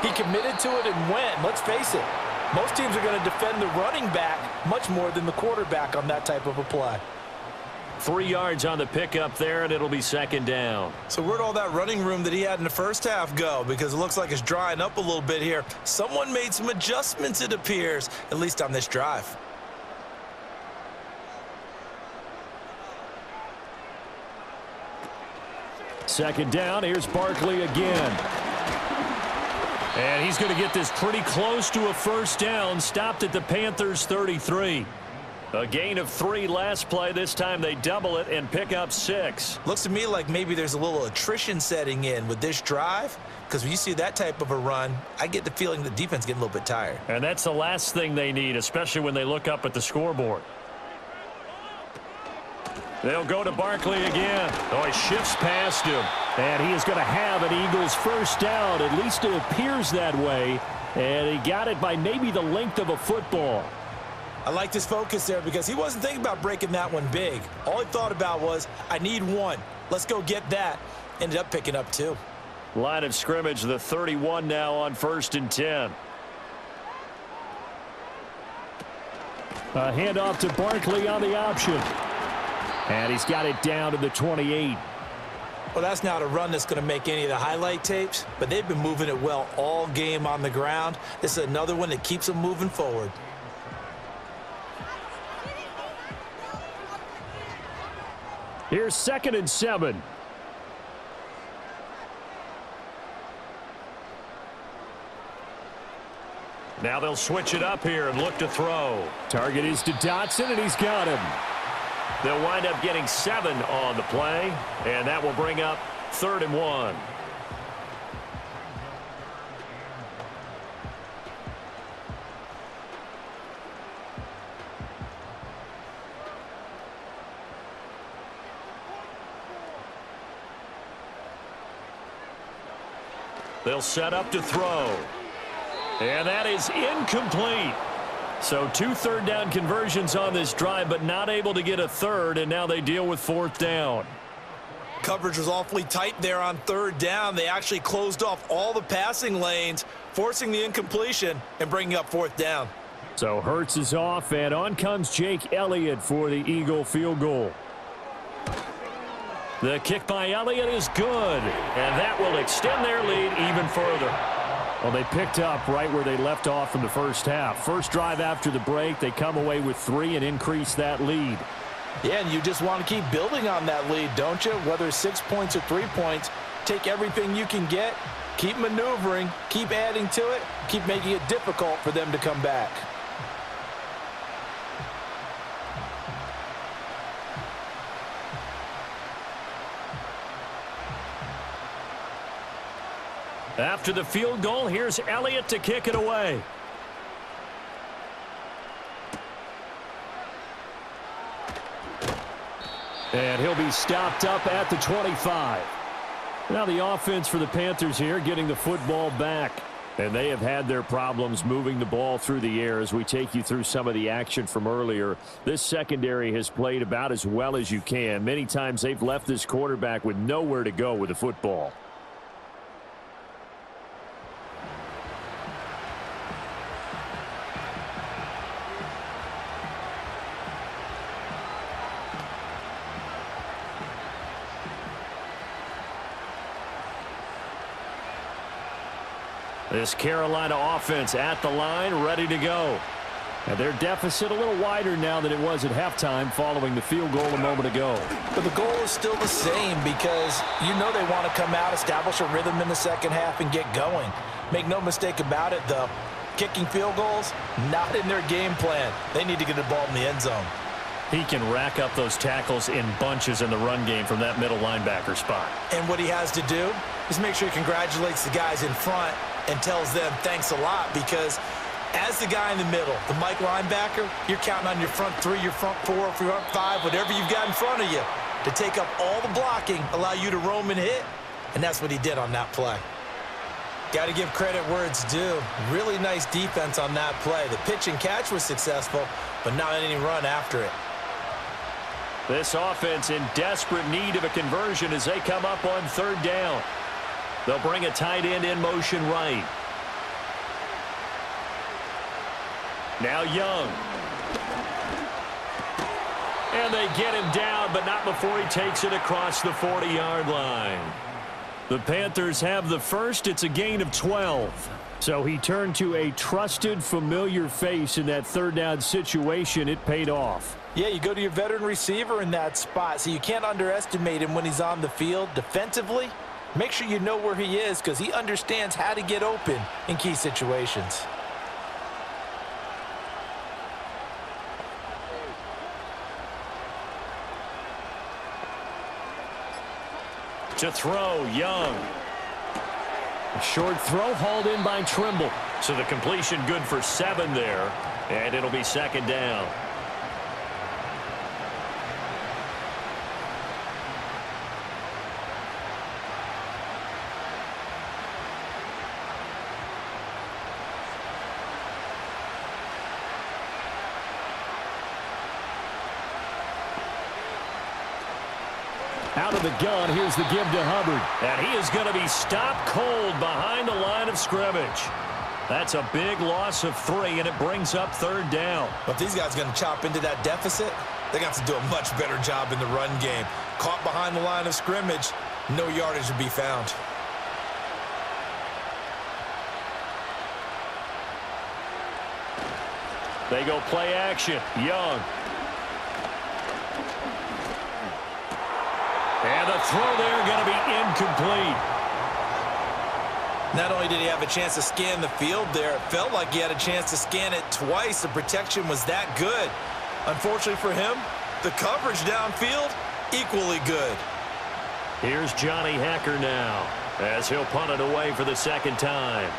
he committed to it and went. Let's face it, most teams are going to defend the running back much more than the quarterback on that type of a play. 3 yards on the pickup there, and it'll be 2nd down. So where'd all that running room that he had in the first half go? Because it looks like it's drying up a little bit here. Someone made some adjustments, it appears, at least on this drive. Second down, here's Barkley again. And he's going to get this pretty close to a first down, stopped at the Panthers' 33. A gain of 3 last play. This time they double it and pick up 6. Looks to me like maybe there's a little attrition setting in with this drive, because when you see that type of a run, I get the feeling the defense getting a little bit tired. And that's the last thing they need, especially when they look up at the scoreboard. They'll go to Barkley again. Oh, he shifts past him. And he is going to have an Eagles first down. At least it appears that way. And he got it by maybe the length of a football. I liked his focus there because he wasn't thinking about breaking that one big. All he thought about was, I need 1. Let's go get that. Ended up picking up 2. Line of scrimmage, the 31 now on 1st and 10. A handoff to Barkley on the option. And he's got it down to the 28. Well, that's not a run that's going to make any of the highlight tapes, but they've been moving it well all game on the ground. This is another one that keeps them moving forward. Here's 2nd and 7. Now they'll switch it up here and look to throw. Target is to Dotson, and he's got him. They'll wind up getting 7 on the play, and that will bring up 3rd and 1. They'll set up to throw. And that is incomplete. So 2 third down conversions on this drive, but not able to get a third, and now they deal with 4th down. Coverage was awfully tight there on 3rd down. They actually closed off all the passing lanes, forcing the incompletion and bringing up 4th down. So Hurts is off, and on comes Jake Elliott for the Eagle field goal. The kick by Elliott is good, and that will extend their lead even further. Well, they picked up right where they left off in the first half. First drive after the break, they come away with 3 and increase that lead. Yeah, and you just want to keep building on that lead, don't you? Whether it's 6 points or 3 points, take everything you can get, keep maneuvering, keep adding to it, keep making it difficult for them to come back. After the field goal, here's Elliott to kick it away. And he'll be stopped up at the 25. Now the offense for the Panthers here getting the football back. And they have had their problems moving the ball through the air as we take you through some of the action from earlier. This secondary has played about as well as you can. Many times they've left this quarterback with nowhere to go with the football. This Carolina offense at the line, ready to go. And their deficit a little wider now than it was at halftime following the field goal a moment ago. But the goal is still the same because you know they want to come out, establish a rhythm in the second half, and get going. Make no mistake about it, though. Kicking field goals, not in their game plan. They need to get the ball in the end zone. He can rack up those tackles in bunches in the run game from that middle linebacker spot. And what he has to do is make sure he congratulates the guys in front and tells them thanks a lot, because as the guy in the middle, the Mike linebacker, you're counting on your front 3, your front 4, your front 5, whatever you've got in front of you to take up all the blocking, allow you to roam and hit, and that's what he did on that play. Got to give credit where it's due. Really nice defense on that play. The pitch and catch was successful, but not any run after it. This offense in desperate need of a conversion as they come up on 3rd down. They'll bring a tight end in motion right. Now Young. And they get him down, but not before he takes it across the 40-yard line. The Panthers have the first. It's a gain of 12. So he turned to a trusted, familiar face in that 3rd down situation. It paid off. Yeah, you go to your veteran receiver in that spot, so you can't underestimate him when he's on the field defensively. Make sure you know where he is because he understands how to get open in key situations. To throw, Young. A short throw hauled in by Trimble. So the completion good for 7 there, and it'll be 2nd down. Out of the gun, here's the give to Hubbard. And he is going to be stopped cold behind the line of scrimmage. That's a big loss of 3, and it brings up 3rd down. But these guys are going to chop into that deficit. They're going to have to do a much better job in the run game. Caught behind the line of scrimmage, no yardage to be found. They go play action. Young. And the throw there going to be incomplete. Not only did he have a chance to scan the field there, it felt like he had a chance to scan it twice. The protection was that good. Unfortunately for him, the coverage downfield, equally good. Here's Johnny Hacker now as he'll punt it away for the 2nd time.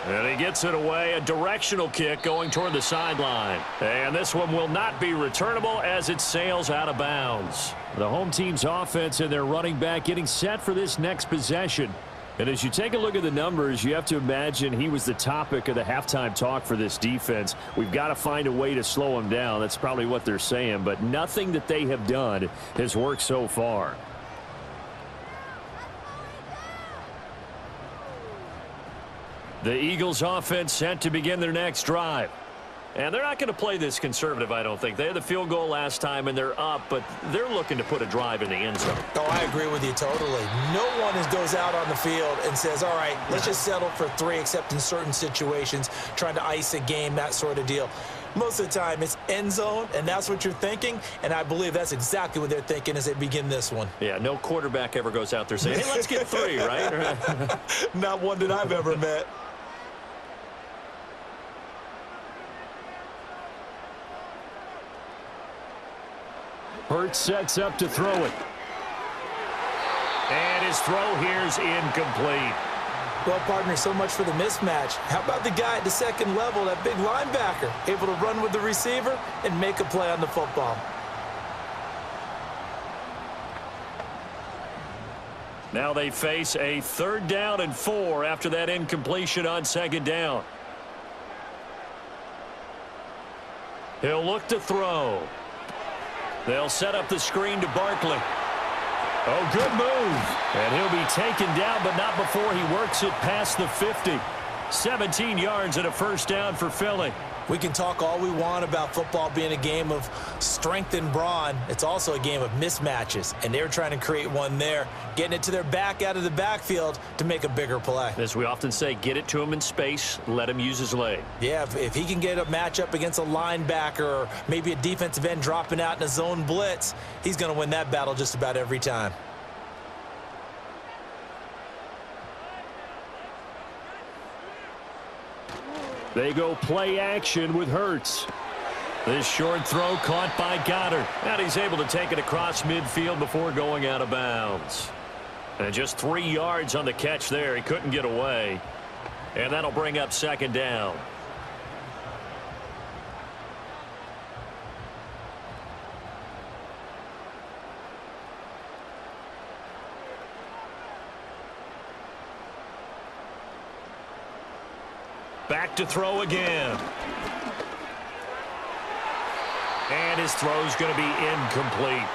And he gets it away, a directional kick going toward the sideline. And this one will not be returnable as it sails out of bounds. The home team's offense and their running back getting set for this next possession. And as you take a look at the numbers, you have to imagine he was the topic of the halftime talk for this defense. We've got to find a way to slow him down. That's probably what they're saying. But nothing that they have done has worked so far. The Eagles offense set to begin their next drive. And they're not going to play this conservative, I don't think. They had the field goal last time, and they're up, but they're looking to put a drive in the end zone. Oh, I agree with you totally. No one goes out on the field and says, all right, let's just settle for 3, except in certain situations, trying to ice a game, that sort of deal. Most of the time, it's end zone, and that's what you're thinking, and I believe that's exactly what they're thinking as they begin this one. Yeah, no quarterback ever goes out there saying, hey, let's get 3, right? Not one that I've ever met. Hurts sets up to throw it. And his throw here's incomplete. Well, partner, so much for the mismatch. How about the guy at the second level, that big linebacker, able to run with the receiver and make a play on the football? Now they face a 3rd down and 4 after that incompletion on 2nd down. He'll look to throw. They'll set up the screen to Barkley. Oh, good move. And he'll be taken down, but not before he works it past the 50. 17 yards and a 1st down for Philly. We can talk all we want about football being a game of strength and brawn. It's also a game of mismatches, and they're trying to create one there, getting it to their back out of the backfield to make a bigger play. As we often say, get it to him in space, let him use his leg. Yeah, if he can get a matchup against a linebacker or maybe a defensive end dropping out in a zone blitz, he's going to win that battle just about every time. They go play action with Hurts. This short throw caught by Goddard. And he's able to take it across midfield before going out of bounds. And just 3 yards on the catch there. He couldn't get away. And that'll bring up 2nd down. Back to throw again. And his throw's going to be incomplete.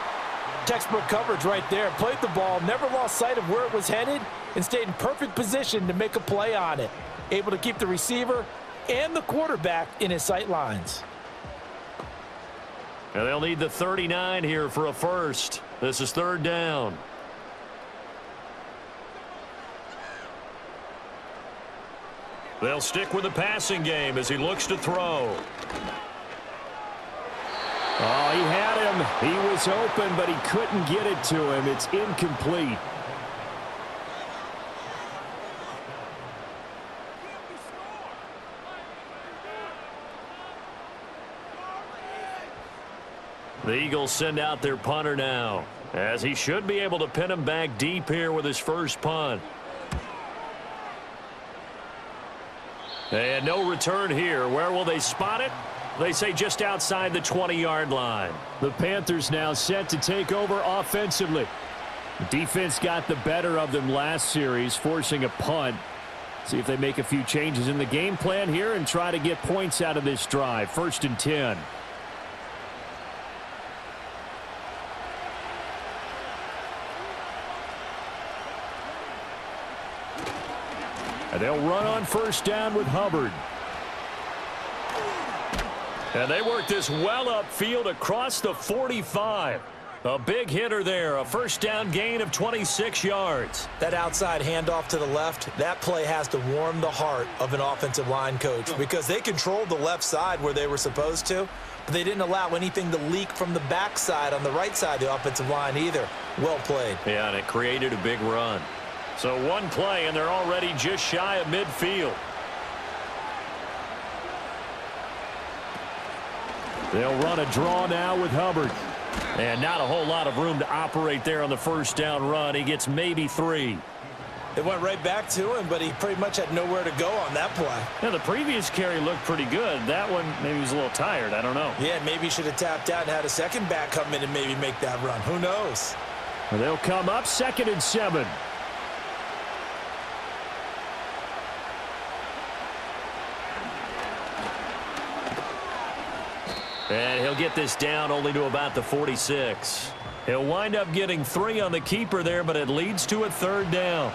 Textbook coverage right there. Played the ball, never lost sight of where it was headed, and stayed in perfect position to make a play on it. Able to keep the receiver and the quarterback in his sight lines. And they'll need the 39 here for a 1st. This is 3rd down. They'll stick with the passing game as he looks to throw. Oh, he had him. He was open, but he couldn't get it to him. It's incomplete. The Eagles send out their punter now, as he should be able to pin him back deep here with his first punt. And no return here. Where will they spot it? They say just outside the 20-yard line. The Panthers now set to take over offensively. The defense got the better of them last series, forcing a punt. See if they make a few changes in the game plan here and try to get points out of this drive. 1st and 10. And they'll run on 1st down with Hubbard. And they work this well upfield across the 45. A big hitter there. A 1st down gain of 26 yards. That outside handoff to the left, that play has to warm the heart of an offensive line coach because they controlled the left side where they were supposed to, but they didn't allow anything to leak from the backside on the right side of the offensive line either. Well played. Yeah, and it created a big run. So 1 play, and they're already just shy of midfield. They'll run a draw now with Hubbard. And not a whole lot of room to operate there on the 1st down run. He gets maybe 3. It went right back to him, but he pretty much had nowhere to go on that play. Now, the previous carry looked pretty good. That one, maybe he was a little tired. I don't know. Yeah, maybe he should have tapped out and had a second back come in and maybe make that run. Who knows? And they'll come up 2nd and 7. And he'll get this down only to about the 46. He'll wind up getting 3 on the keeper there, but it leads to a 3rd down.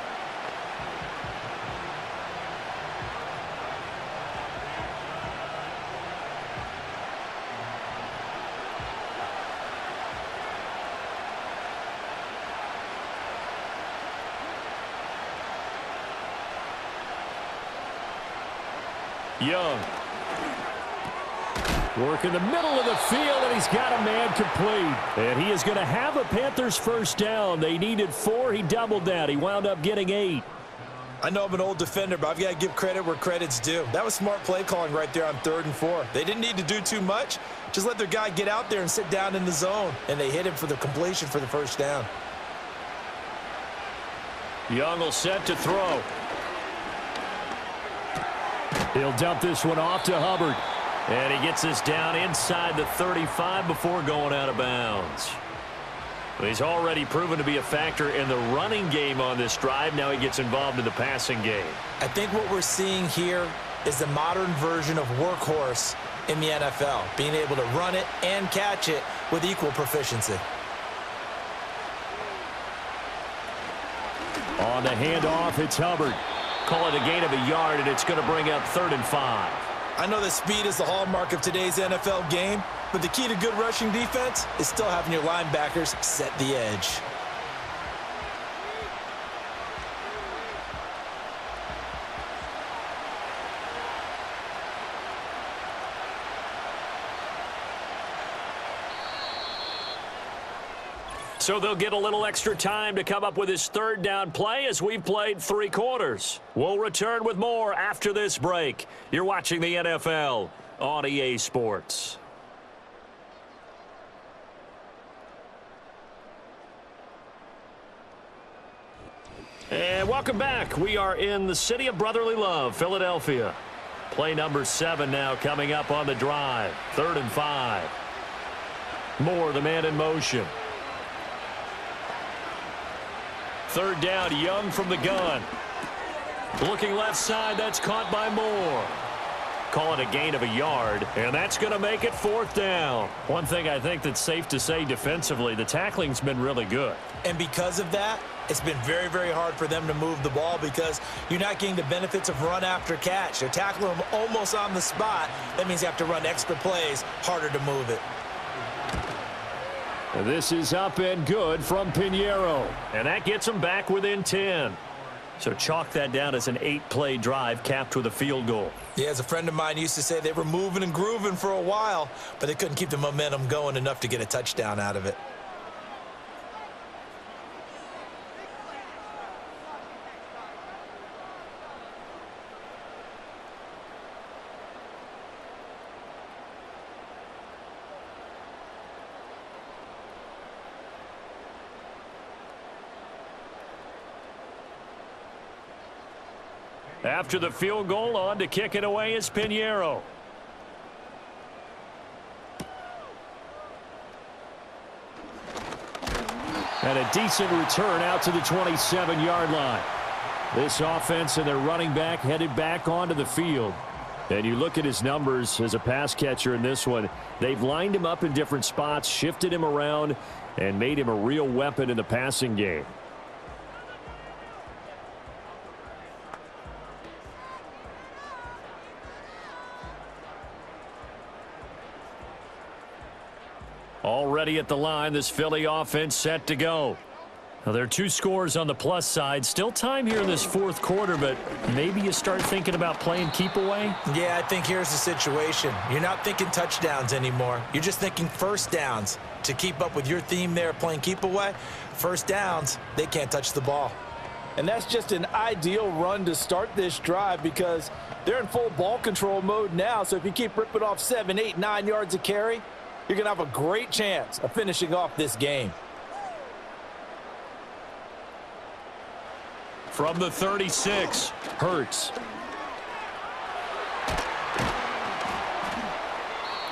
Young. Work in the middle of the field, and he's got a man complete. And he is going to have a Panthers first down. They needed 4. He doubled that. He wound up getting 8. I know I'm an old defender, but I've got to give credit where credit's due. That was smart play calling right there on 3rd and 4. They didn't need to do too much. Just let their guy get out there and sit down in the zone, and they hit him for the completion for the first down. Young will set to throw. He'll dump this one off to Hubbard. And he gets this down inside the 35 before going out of bounds. He's already proven to be a factor in the running game on this drive. Now he gets involved in the passing game. I think what we're seeing here is the modern version of workhorse in the NFL, being able to run it and catch it with equal proficiency. On the handoff, it's Hubbard. Call it a gain of a yard, and it's going to bring up 3rd and 5. I know that speed is the hallmark of today's NFL game, but the key to good rushing defense is still having your linebackers set the edge. So they'll get a little extra time to come up with his 3rd down play as we've played 3 quarters. We'll return with more after this break. You're watching the NFL on EA Sports. And welcome back. We are in the city of brotherly love, Philadelphia. Play number 7 now coming up on the drive. 3rd and 5. Moore, the man in motion. 3rd down, Young from the gun. Looking left side, that's caught by Moore. Call it a gain of a yard, and that's going to make it 4th down. One thing I think that's safe to say defensively, the tackling's been really good. And because of that, it's been very, very hard for them to move the ball because you're not getting the benefits of run after catch. They're tackling them almost on the spot. That means you have to run extra plays, harder to move it. This is up and good from Pinheiro. And that gets them back within 10. So chalk that down as an 8-play drive capped with a field goal. Yeah, as a friend of mine used to say, they were moving and grooving for a while, but they couldn't keep the momentum going enough to get a touchdown out of it. After the field goal, on to kick it away is Pinheiro. And a decent return out to the 27-yard line. This offense and their running back headed back onto the field. And you look at his numbers as a pass catcher in this one. They've lined him up in different spots, shifted him around, and made him a real weapon in the passing game. Already at the line, this Philly offense set to go. Now, there are 2 scores on the plus side. Still time here in this 4th quarter, but maybe you start thinking about playing keep away? Yeah, I think here's the situation. You're not thinking touchdowns anymore. You're just thinking first downs. To keep up with your theme there, playing keep away, first downs, they can't touch the ball. And that's just an ideal run to start this drive because they're in full ball control mode now. So if you keep ripping off 7, 8, 9 yards of carry, you're going to have a great chance of finishing off this game. From the 36, Hurts.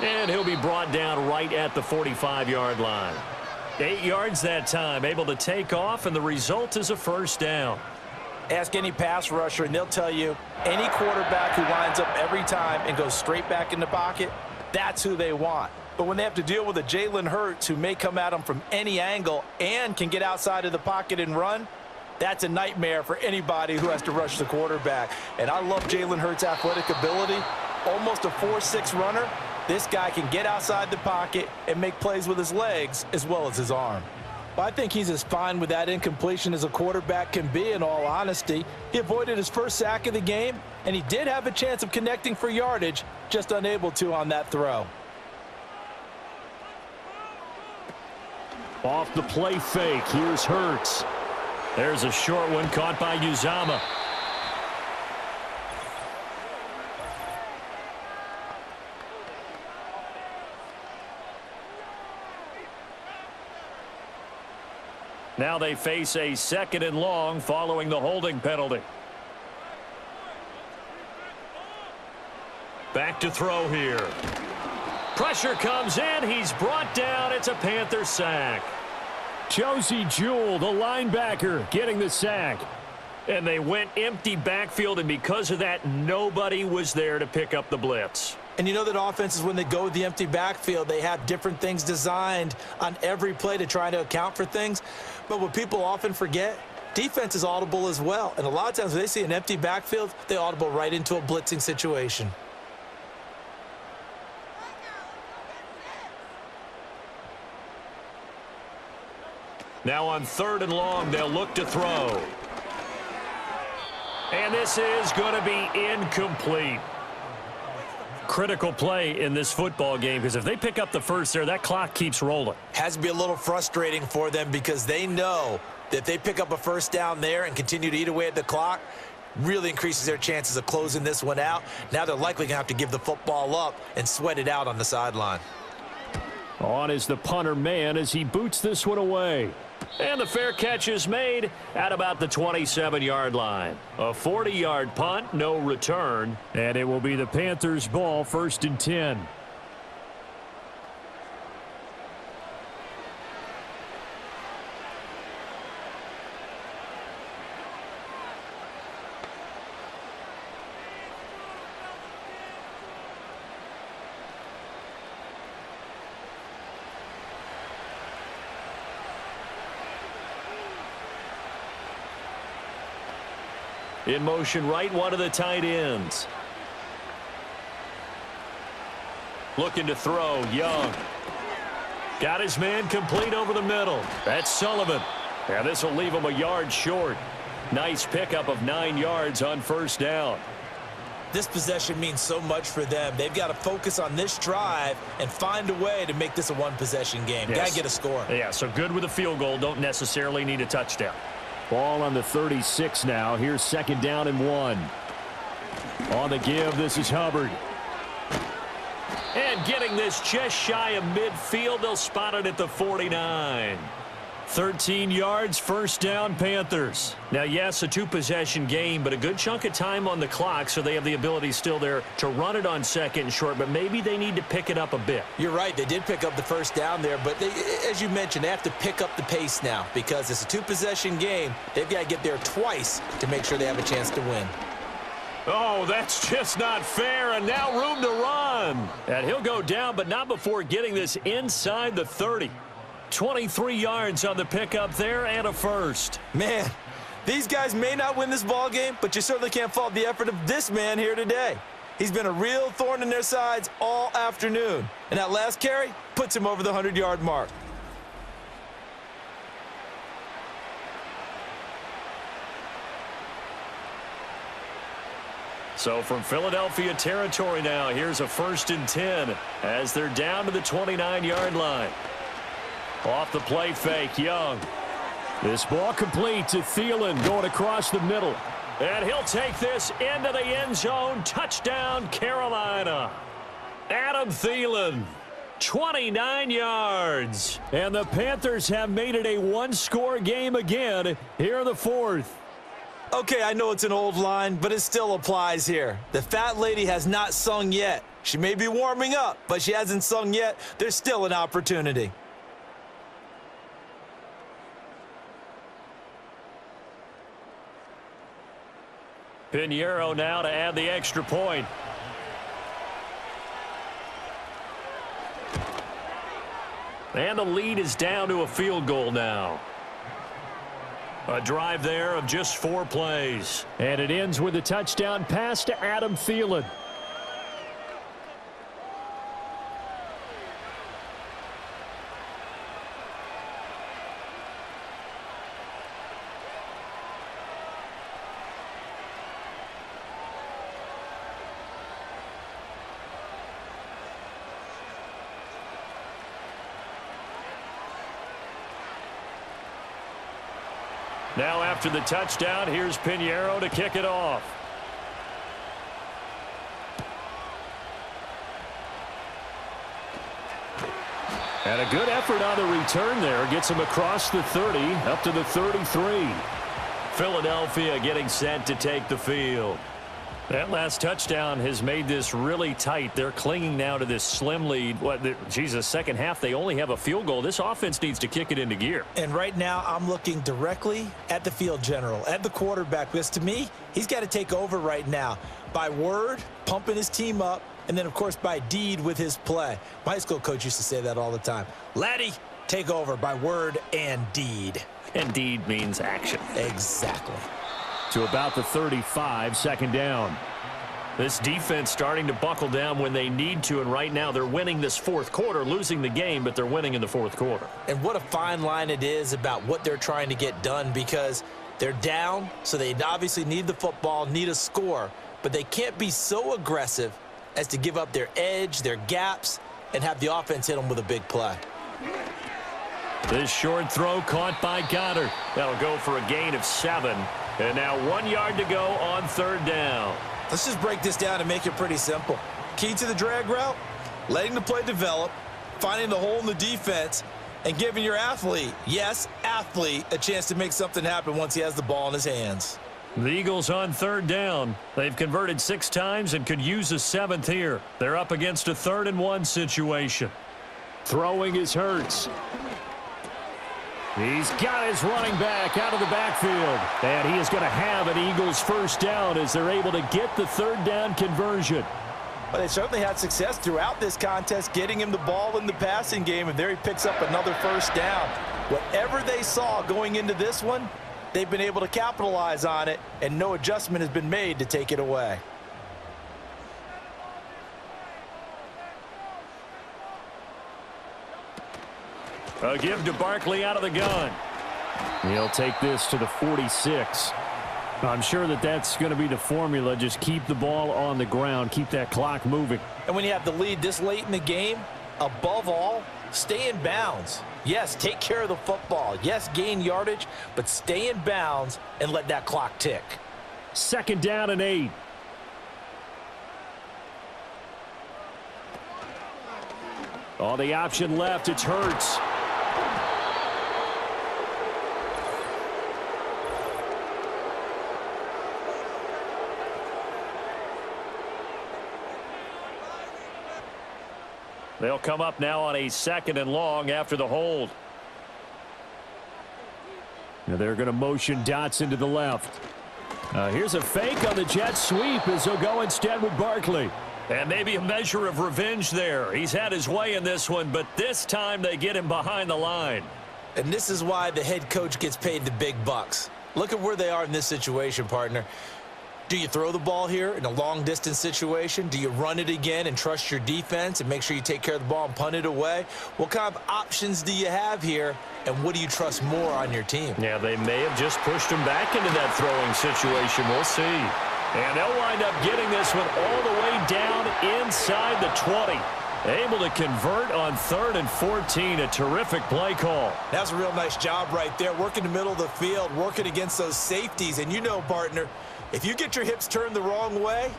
And he'll be brought down right at the 45-yard line. 8 yards that time, able to take off, and the result is a first down. Ask any pass rusher, and they'll tell you any quarterback who lines up every time and goes straight back in the pocket, that's who they want. But when they have to deal with a Jalen Hurts who may come at them from any angle and can get outside of the pocket and run, that's a nightmare for anybody who has to rush the quarterback. And I love Jalen Hurts' athletic ability. Almost a 4.6 runner. This guy can get outside the pocket and make plays with his legs as well as his arm. Well, I think he's as fine with that incompletion as a quarterback can be, in all honesty. He avoided his first sack of the game, and he did have a chance of connecting for yardage, just unable to on that throw. Off the play fake, here's Hurts. There's a short one caught by Uzama. Now they face a 2nd and long following the holding penalty. Back to throw here. Pressure comes in. He's brought down. It's a Panther sack. Josie Jewell, the linebacker, getting the sack. And they went empty backfield, and because of that, nobody was there to pick up the blitz. And you know that offenses, when they go with the empty backfield, they have different things designed on every play to try to account for things. But what people often forget, defense is audible as well. And a lot of times when they see an empty backfield, they audible right into a blitzing situation. Now on 3rd and long, they'll look to throw. And this is going to be incomplete. Critical play in this football game, because if they pick up the first there, that clock keeps rolling. Has to be a little frustrating for them because they know that if they pick up a first down there and continue to eat away at the clock, really increases their chances of closing this one out. Now they're likely going to have to give the football up and sweat it out on the sideline. On is the punter man as he boots this one away. And the fair catch is made at about the 27-yard line. A 40-yard punt, no return. And it will be the Panthers' ball, 1st and 10. In motion right, one of the tight ends. Looking to throw, Young. Got his man complete over the middle. That's Sullivan. And this will leave him a yard short. Nice pickup of 9 yards on 1st down. This possession means so much for them. They've got to focus on this drive and find a way to make this a one-possession game. Yes. Got to get a score. Yeah, so good with a field goal. Don't necessarily need a touchdown. Ball on the 36 now. Here's 2nd down and 1. On the give, this is Hubbard. And getting this just shy of midfield, they'll spot it at the 49. 13 yards, 1st down, Panthers. Now, yes, a 2-possession game, but a good chunk of time on the clock, so they have the ability still there to run it on 2nd and short, but maybe they need to pick it up a bit. You're right. They did pick up the first down there, but as you mentioned, they have to pick up the pace now because it's a 2-possession game. They've got to get there twice to make sure they have a chance to win. Oh, that's just not fair, and now room to run. And he'll go down, but not before getting this inside the 30. 23 yards on the pickup there and a first. Man, these guys may not win this ball game, but you certainly can't fault the effort of this man here today. He's been a real thorn in their sides all afternoon, and that last carry puts him over the 100-yard mark. So from Philadelphia territory now, here's a 1st and 10 as they're down to the 29-yard line. Off the play fake, Young. This ball complete to Thielen going across the middle. And he'll take this into the end zone. Touchdown, Carolina. Adam Thielen, 29 yards. And the Panthers have made it a 1-score game again here in the 4th. Okay, I know it's an old line, but it still applies here. The fat lady has not sung yet. She may be warming up, but she hasn't sung yet. There's still an opportunity. Pinheiro now to add the extra point. And the lead is down to a field goal now. A drive there of just 4 plays. And it ends with a touchdown pass to Adam Thielen. Now after the touchdown, here's Pinheiro to kick it off. And a good effort on the return there. Gets him across the 30, up to the 33. Philadelphia getting set to take the field. That last touchdown has made this really tight. They're clinging now to this slim lead. Second half, they only have a field goal. This offense needs to kick it into gear. And right now, I'm looking directly at the field general, at the quarterback, because to me, he's got to take over right now. By word, pumping his team up, and then, of course, by deed with his play. My high school coach used to say that all the time. Laddie, take over by word and deed. And deed means action. Exactly. To about the 35, second down. This defense starting to buckle down when they need to, and right now they're winning this fourth quarter, losing the game, but they're winning in the fourth quarter. And what a fine line it is about what they're trying to get done, because they're down, so they obviously need the football, need a score, but they can't be so aggressive as to give up their edge, their gaps, and have the offense hit them with a big play. This short throw caught by Goddard. That'll go for a gain of 7. And now 1 yard to go on third down. Let's just break this down and make it pretty simple. Key to the drag route, letting the play develop, finding the hole in the defense, and giving your athlete, yes, athlete, a chance to make something happen once he has the ball in his hands. The Eagles on third down. They've converted 6 times and could use a 7th here. They're up against a 3rd and 1 situation. Throwing is Hurts. He's got his running back out of the backfield. And he is going to have an Eagles first down as they're able to get the third down conversion. Well, they certainly had success throughout this contest, getting him the ball in the passing game, and there he picks up another first down. Whatever they saw going into this one, they've been able to capitalize on it, and no adjustment has been made to take it away. A give to Barkley out of the gun. He'll take this to the 46. I'm sure that that's going to be the formula. Just keep the ball on the ground. Keep that clock moving. And when you have the lead this late in the game, above all, stay in bounds. Yes, take care of the football. Yes, gain yardage, but stay in bounds and let that clock tick. Second down and 8. All the option left, it's Hurts. They'll come up now on a 2nd and long after the hold. Now they're going to motion Dotson to the left. Here's a fake on the jet sweep as they'll go instead with Barkley. And maybe a measure of revenge there. He's had his way in this one, but this time they get him behind the line. And this is why the head coach gets paid the big bucks. Look at where they are in this situation, partner. Do you throw the ball here in a long-distance situation? Do you run it again and trust your defense and make sure you take care of the ball and punt it away? What kind of options do you have here, and what do you trust more on your team? Yeah, they may have just pushed him back into that throwing situation. We'll see. And they'll wind up getting this one all the way down inside the 20. Able to convert on 3rd and 14. A terrific play call. That's a real nice job right there, working the middle of the field, working against those safeties. And you know, partner, if you get your hips turned the wrong way,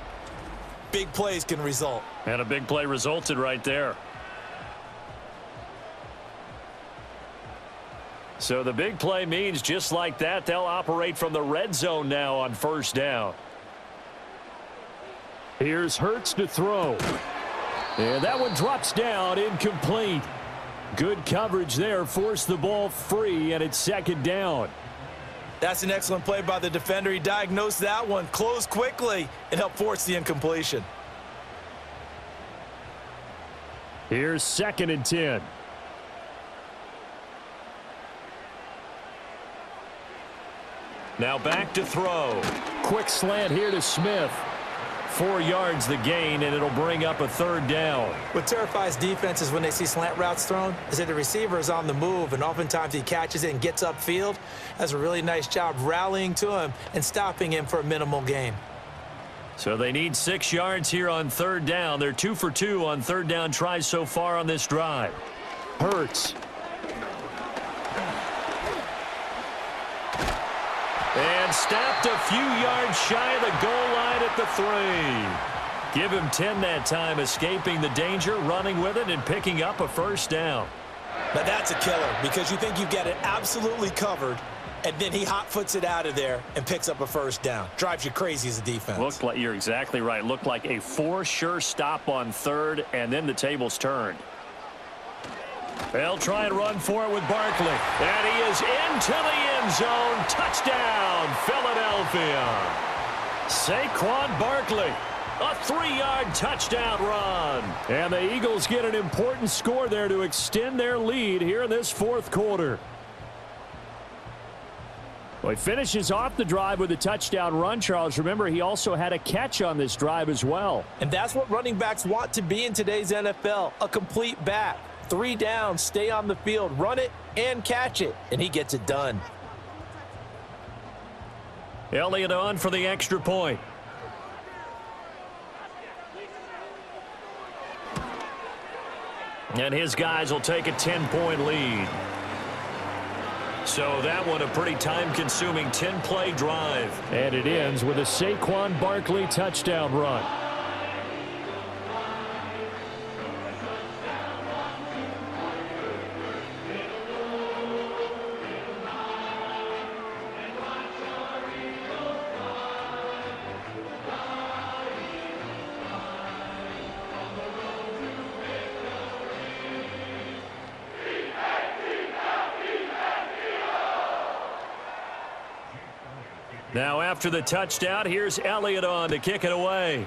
big plays can result. And a big play resulted right there. So the big play means just like that, they'll operate from the red zone now on first down. Here's Hurts to throw. And that one drops down, incomplete. Good coverage there, forced the ball free, and it's second down. That's an excellent play by the defender. He diagnosed that one, closed quickly, and helped force the incompletion. Here's 2nd and 10. Now back to throw. Quick slant here to Smith. 4 yards the gain, and it'll bring up a 3rd down. What terrifies defenses when they see slant routes thrown is that the receiver is on the move, and oftentimes he catches it and gets upfield. That's a really nice job rallying to him and stopping him for a minimal gain. So they need 6 yards here on 3rd down. They're 2 for 2 on 3rd down tries so far on this drive. Hurts. And stopped a few yards shy of the goal line at the 3. Give him 10 that time, escaping the danger, running with it, and picking up a first down. Now that's a killer because you think you've got it absolutely covered, and then he hot-foots it out of there and picks up a first down. Drives you crazy as a defense. Looked like, you're exactly right. Looked like a for-sure stop on third, and then the tables turned. They'll try and run for it with Barkley. And he is into the end zone. Touchdown, Philadelphia. Saquon Barkley. A 3-yard touchdown run. And the Eagles get an important score there to extend their lead here in this fourth quarter. Well, he finishes off the drive with a touchdown run, Charles. Remember, he also had a catch on this drive as well. And that's what running backs want to be in today's NFL, a complete back. 3 downs, stay on the field, run it, and catch it. And he gets it done. Elliott on for the extra point. And his guys will take a 10-point lead. So that one a pretty time-consuming 10-play drive. And it ends with a Saquon Barkley touchdown run. Now after the touchdown, here's Elliott on to kick it away.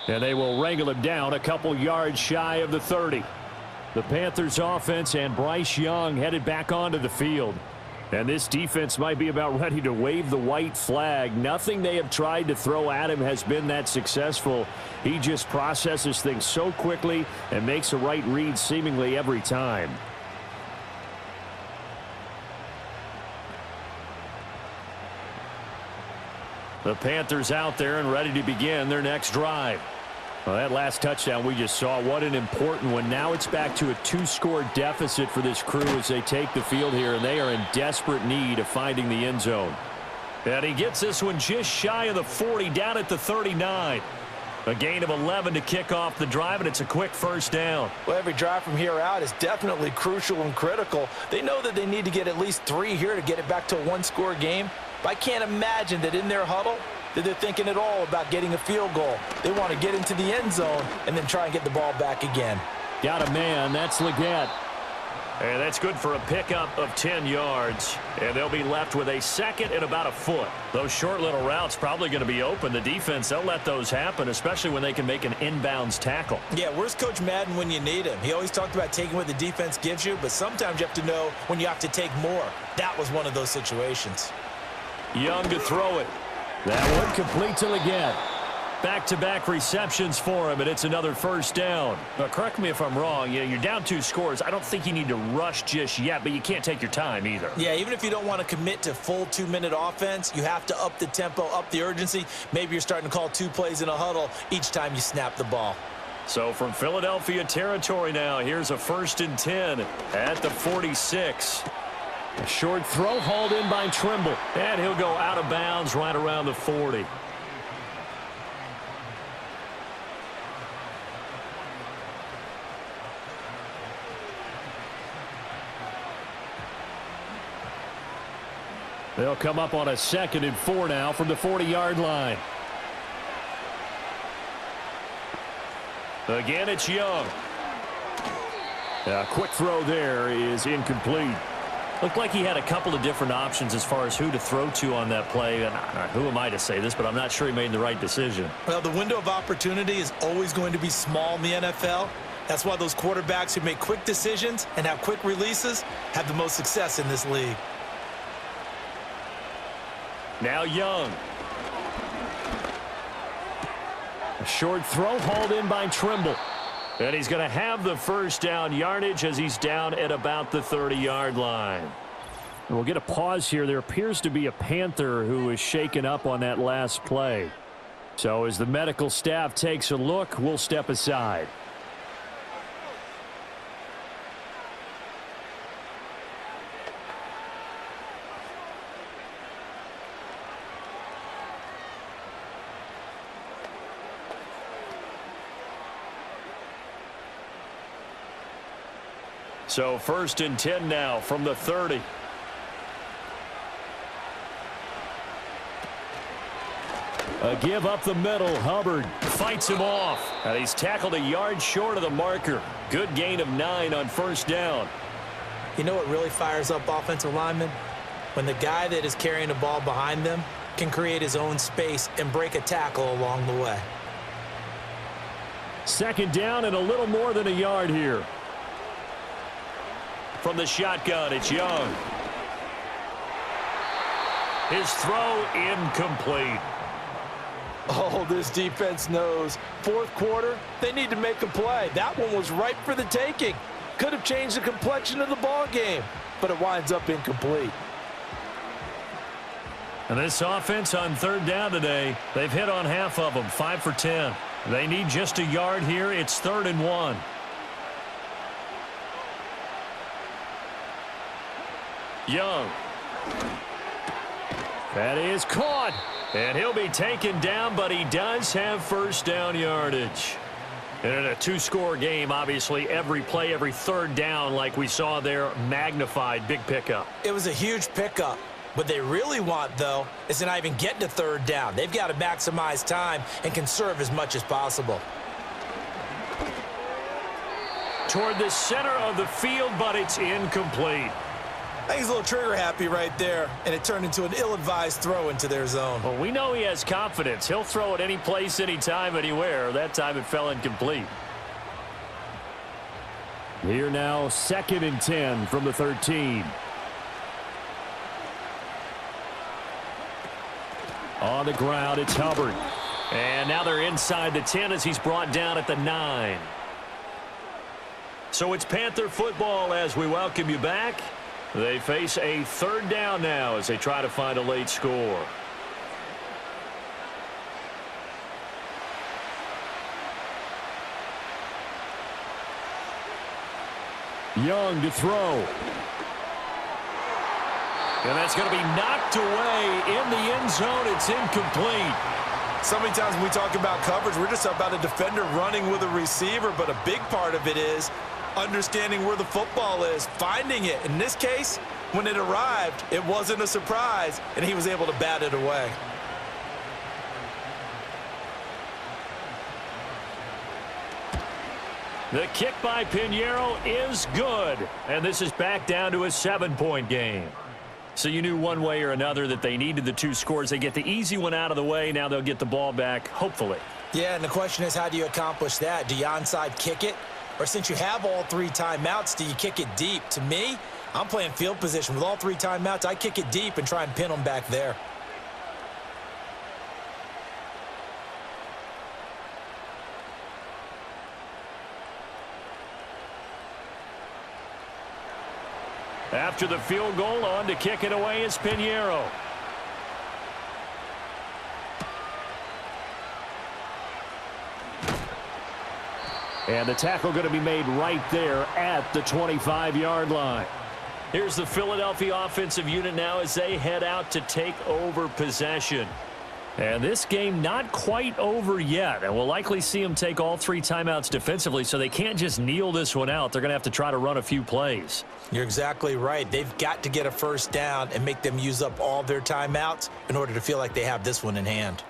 And they will wrangle him down a couple yards shy of the 30. The Panthers offense and Bryce Young headed back onto the field. And this defense might be about ready to wave the white flag. Nothing they have tried to throw at him has been that successful. He just processes things so quickly and makes a right read seemingly every time. The Panthers out there and ready to begin their next drive. Well, that last touchdown we just saw, what an important one. Now it's back to a 2-score deficit for this crew as they take the field here, and they are in desperate need of finding the end zone. And he gets this one just shy of the 40, down at the 39. A gain of 11 to kick off the drive, and it's a quick first down. Well, every drive from here out is definitely crucial and critical. They know that they need to get at least 3 here to get it back to a 1-score game. But I can't imagine that in their huddle that they're thinking at all about getting a field goal. They want to get into the end zone and then try and get the ball back again. Got a man. That's Leggett. And that's good for a pickup of 10 yards. And they'll be left with a second and about a foot. Those short little routes probably going to be open. The defense, they'll let those happen, especially when they can make an inbounds tackle. Yeah, where's Coach Madden when you need him? He always talked about taking what the defense gives you, but sometimes you have to know when you have to take more. That was one of those situations. Young to throw it. That one complete to Leggett. Back-to-back receptions for him, and it's another first down. Now, correct me if I'm wrong. You know, you're down 2 scores. I don't think you need to rush just yet, but you can't take your time either. Yeah, even if you don't want to commit to full 2-minute offense, you have to up the tempo, up the urgency. Maybe you're starting to call 2 plays in a huddle each time you snap the ball. So from Philadelphia territory now, here's a 1st and 10 at the 46. A short throw hauled in by Trimble. And he'll go out of bounds right around the 40. They'll come up on a 2nd and 4 now from the 40-yard line. Again, it's Young. A quick throw there is incomplete. Looked like he had a couple of different options as far as who to throw to on that play. And who am I to say this, but I'm not sure he made the right decision. Well, the window of opportunity is always going to be small in the NFL. That's why those quarterbacks who make quick decisions and have quick releases have the most success in this league. Now Young. A short throw hauled in by Trimble. And he's going to have the first down yardage as he's down at about the 30-yard line. And we'll get a pause here. There appears to be a Panther who is shaken up on that last play. So as the medical staff takes a look, we'll step aside. So 1st and 10 now from the 30. A give up the middle. Hubbard Fights him off. And he's tackled a yard short of the marker. Good gain of 9 on 1st down. You know what really fires up offensive linemen? When the guy that is carrying the ball behind them can create his own space and break a tackle along the way. 2nd down and a little more than a yard here. From the shotgun, it's Young. His throw incomplete. Oh, this defense knows. 4th quarter, they need to make a play. That one was ripe for the taking. Could have changed the complexion of the ball game, but it winds up incomplete. And this offense on 3rd down today, they've hit on half of them, 5 for 10. They need just a yard here. It's 3rd and 1. Young. That is caught. And he'll be taken down, but he does have 1st down yardage. And in a 2-score game, obviously, every play, every 3rd down, like we saw there, magnified. Big pickup. It was a huge pickup. What they really want, though, is to not even get to 3rd down. They've got to maximize time and conserve as much as possible. Toward the center of the field, but it's incomplete. I think he's a little trigger happy right there, and it turned into an ill-advised throw into their zone. Well, we know he has confidence. He'll throw it any place, anytime, anywhere. That time it fell incomplete. Here now, 2nd and 10 from the 13. On the ground, it's Hubbard. And now they're inside the 10 as he's brought down at the 9. So it's Panther football as we welcome you back. They face a 3rd down now as they try to find a late score. Young to throw. And that's going to be knocked away in the end zone. It's incomplete. So many times when we talk about coverage, we're just about a defender running with a receiver, but a big part of it is understanding where the football is, finding it. In this case, when it arrived, it wasn't a surprise, and he was able to bat it away. The kick by Pinheiro is good, and this is back down to a 7-point game. So you knew one way or another that they needed the 2 scores. They get the easy one out of the way. Now they'll get the ball back, hopefully. Yeah, and the question is, how do you accomplish that? Do you onside kick it? Or since you have all 3 timeouts, do you kick it deep? To me, I'm playing field position. With all 3 timeouts, I kick it deep and try and pin them back there. After the field goal, on to kick it away is Pinheiro. And the tackle going to be made right there at the 25-yard line. Here's the Philadelphia offensive unit now as they head out to take over possession. And this game not quite over yet. And we'll likely see them take all 3 timeouts defensively, so they can't just kneel this one out. They're going to have to try to run a few plays. You're exactly right. They've got to get a 1st down and make them use up all their timeouts in order to feel like they have this one in hand.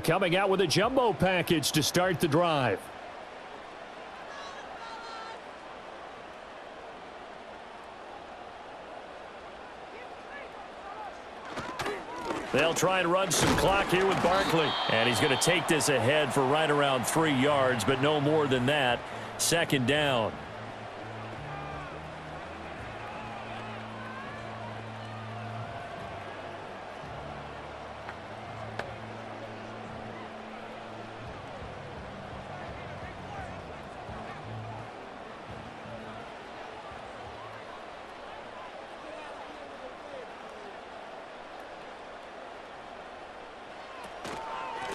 Coming out with a jumbo package to start the drive. They'll try and run some clock here with Barkley. And he's going to take this ahead for right around 3 yards, but no more than that. 2nd down.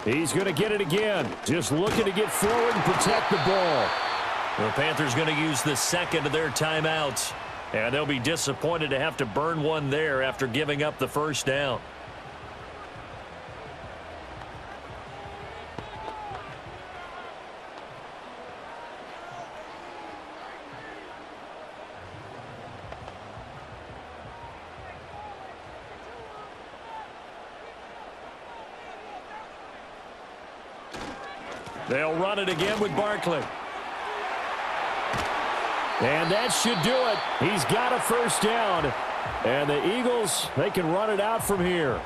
He's going to get it again. Just looking to get forward and protect the ball. The Panthers going to use the 2nd of their timeouts. And they'll be disappointed to have to burn one there after giving up the 1st down. They'll run it again with Barkley. And that should do it. He's got a first down. And the Eagles, they can run it out from here.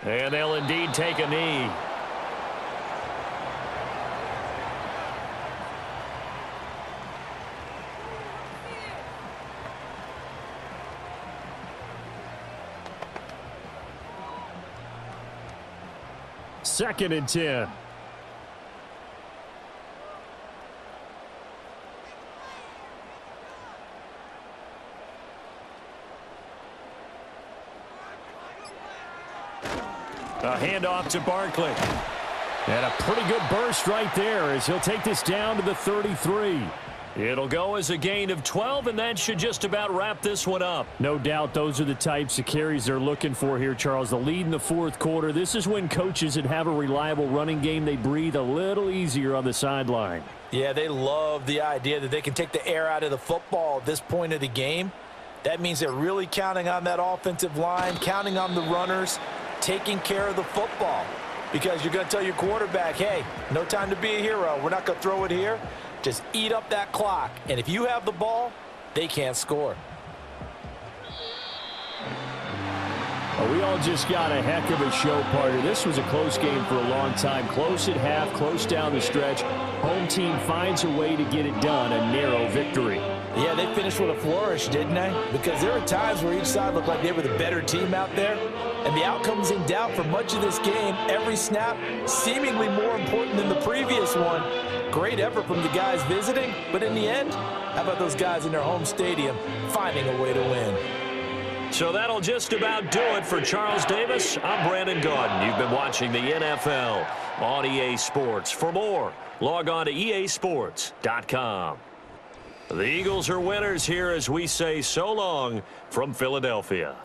And they'll indeed take a knee. Second and 10. A handoff to Barkley. And a pretty good burst right there as he'll take this down to the 33. It'll go as a gain of 12, and that should just about wrap this one up. No doubt those are the types of carries they're looking for here, Charles. The lead in the fourth quarter. This is when coaches that have a reliable running game, they breathe a little easier on the sideline. Yeah, they love the idea that they can take the air out of the football at this point of the game. That means they're really counting on that offensive line, counting on the runners, taking care of the football, because you're going to tell your quarterback, hey, no time to be a hero. We're not going to throw it here. Just eat up that clock. And if you have the ball, they can't score. Well, we all just got a heck of a show, partner. This was a close game for a long time. Close at half, close down the stretch. Home team finds a way to get it done, a narrow victory. Yeah, they finished with a flourish, didn't they? Because there were times where each side looked like they were the better team out there. And the outcome's in doubt for much of this game. Every snap seemingly more important than the previous one. Great effort from the guys visiting. But in the end, how about those guys in their home stadium finding a way to win? So that'll just about do it for Charles Davis. I'm Brandon Gaudin. You've been watching the NFL on EA Sports. For more, log on to easports.com. The Eagles are winners here as we say so long from Philadelphia.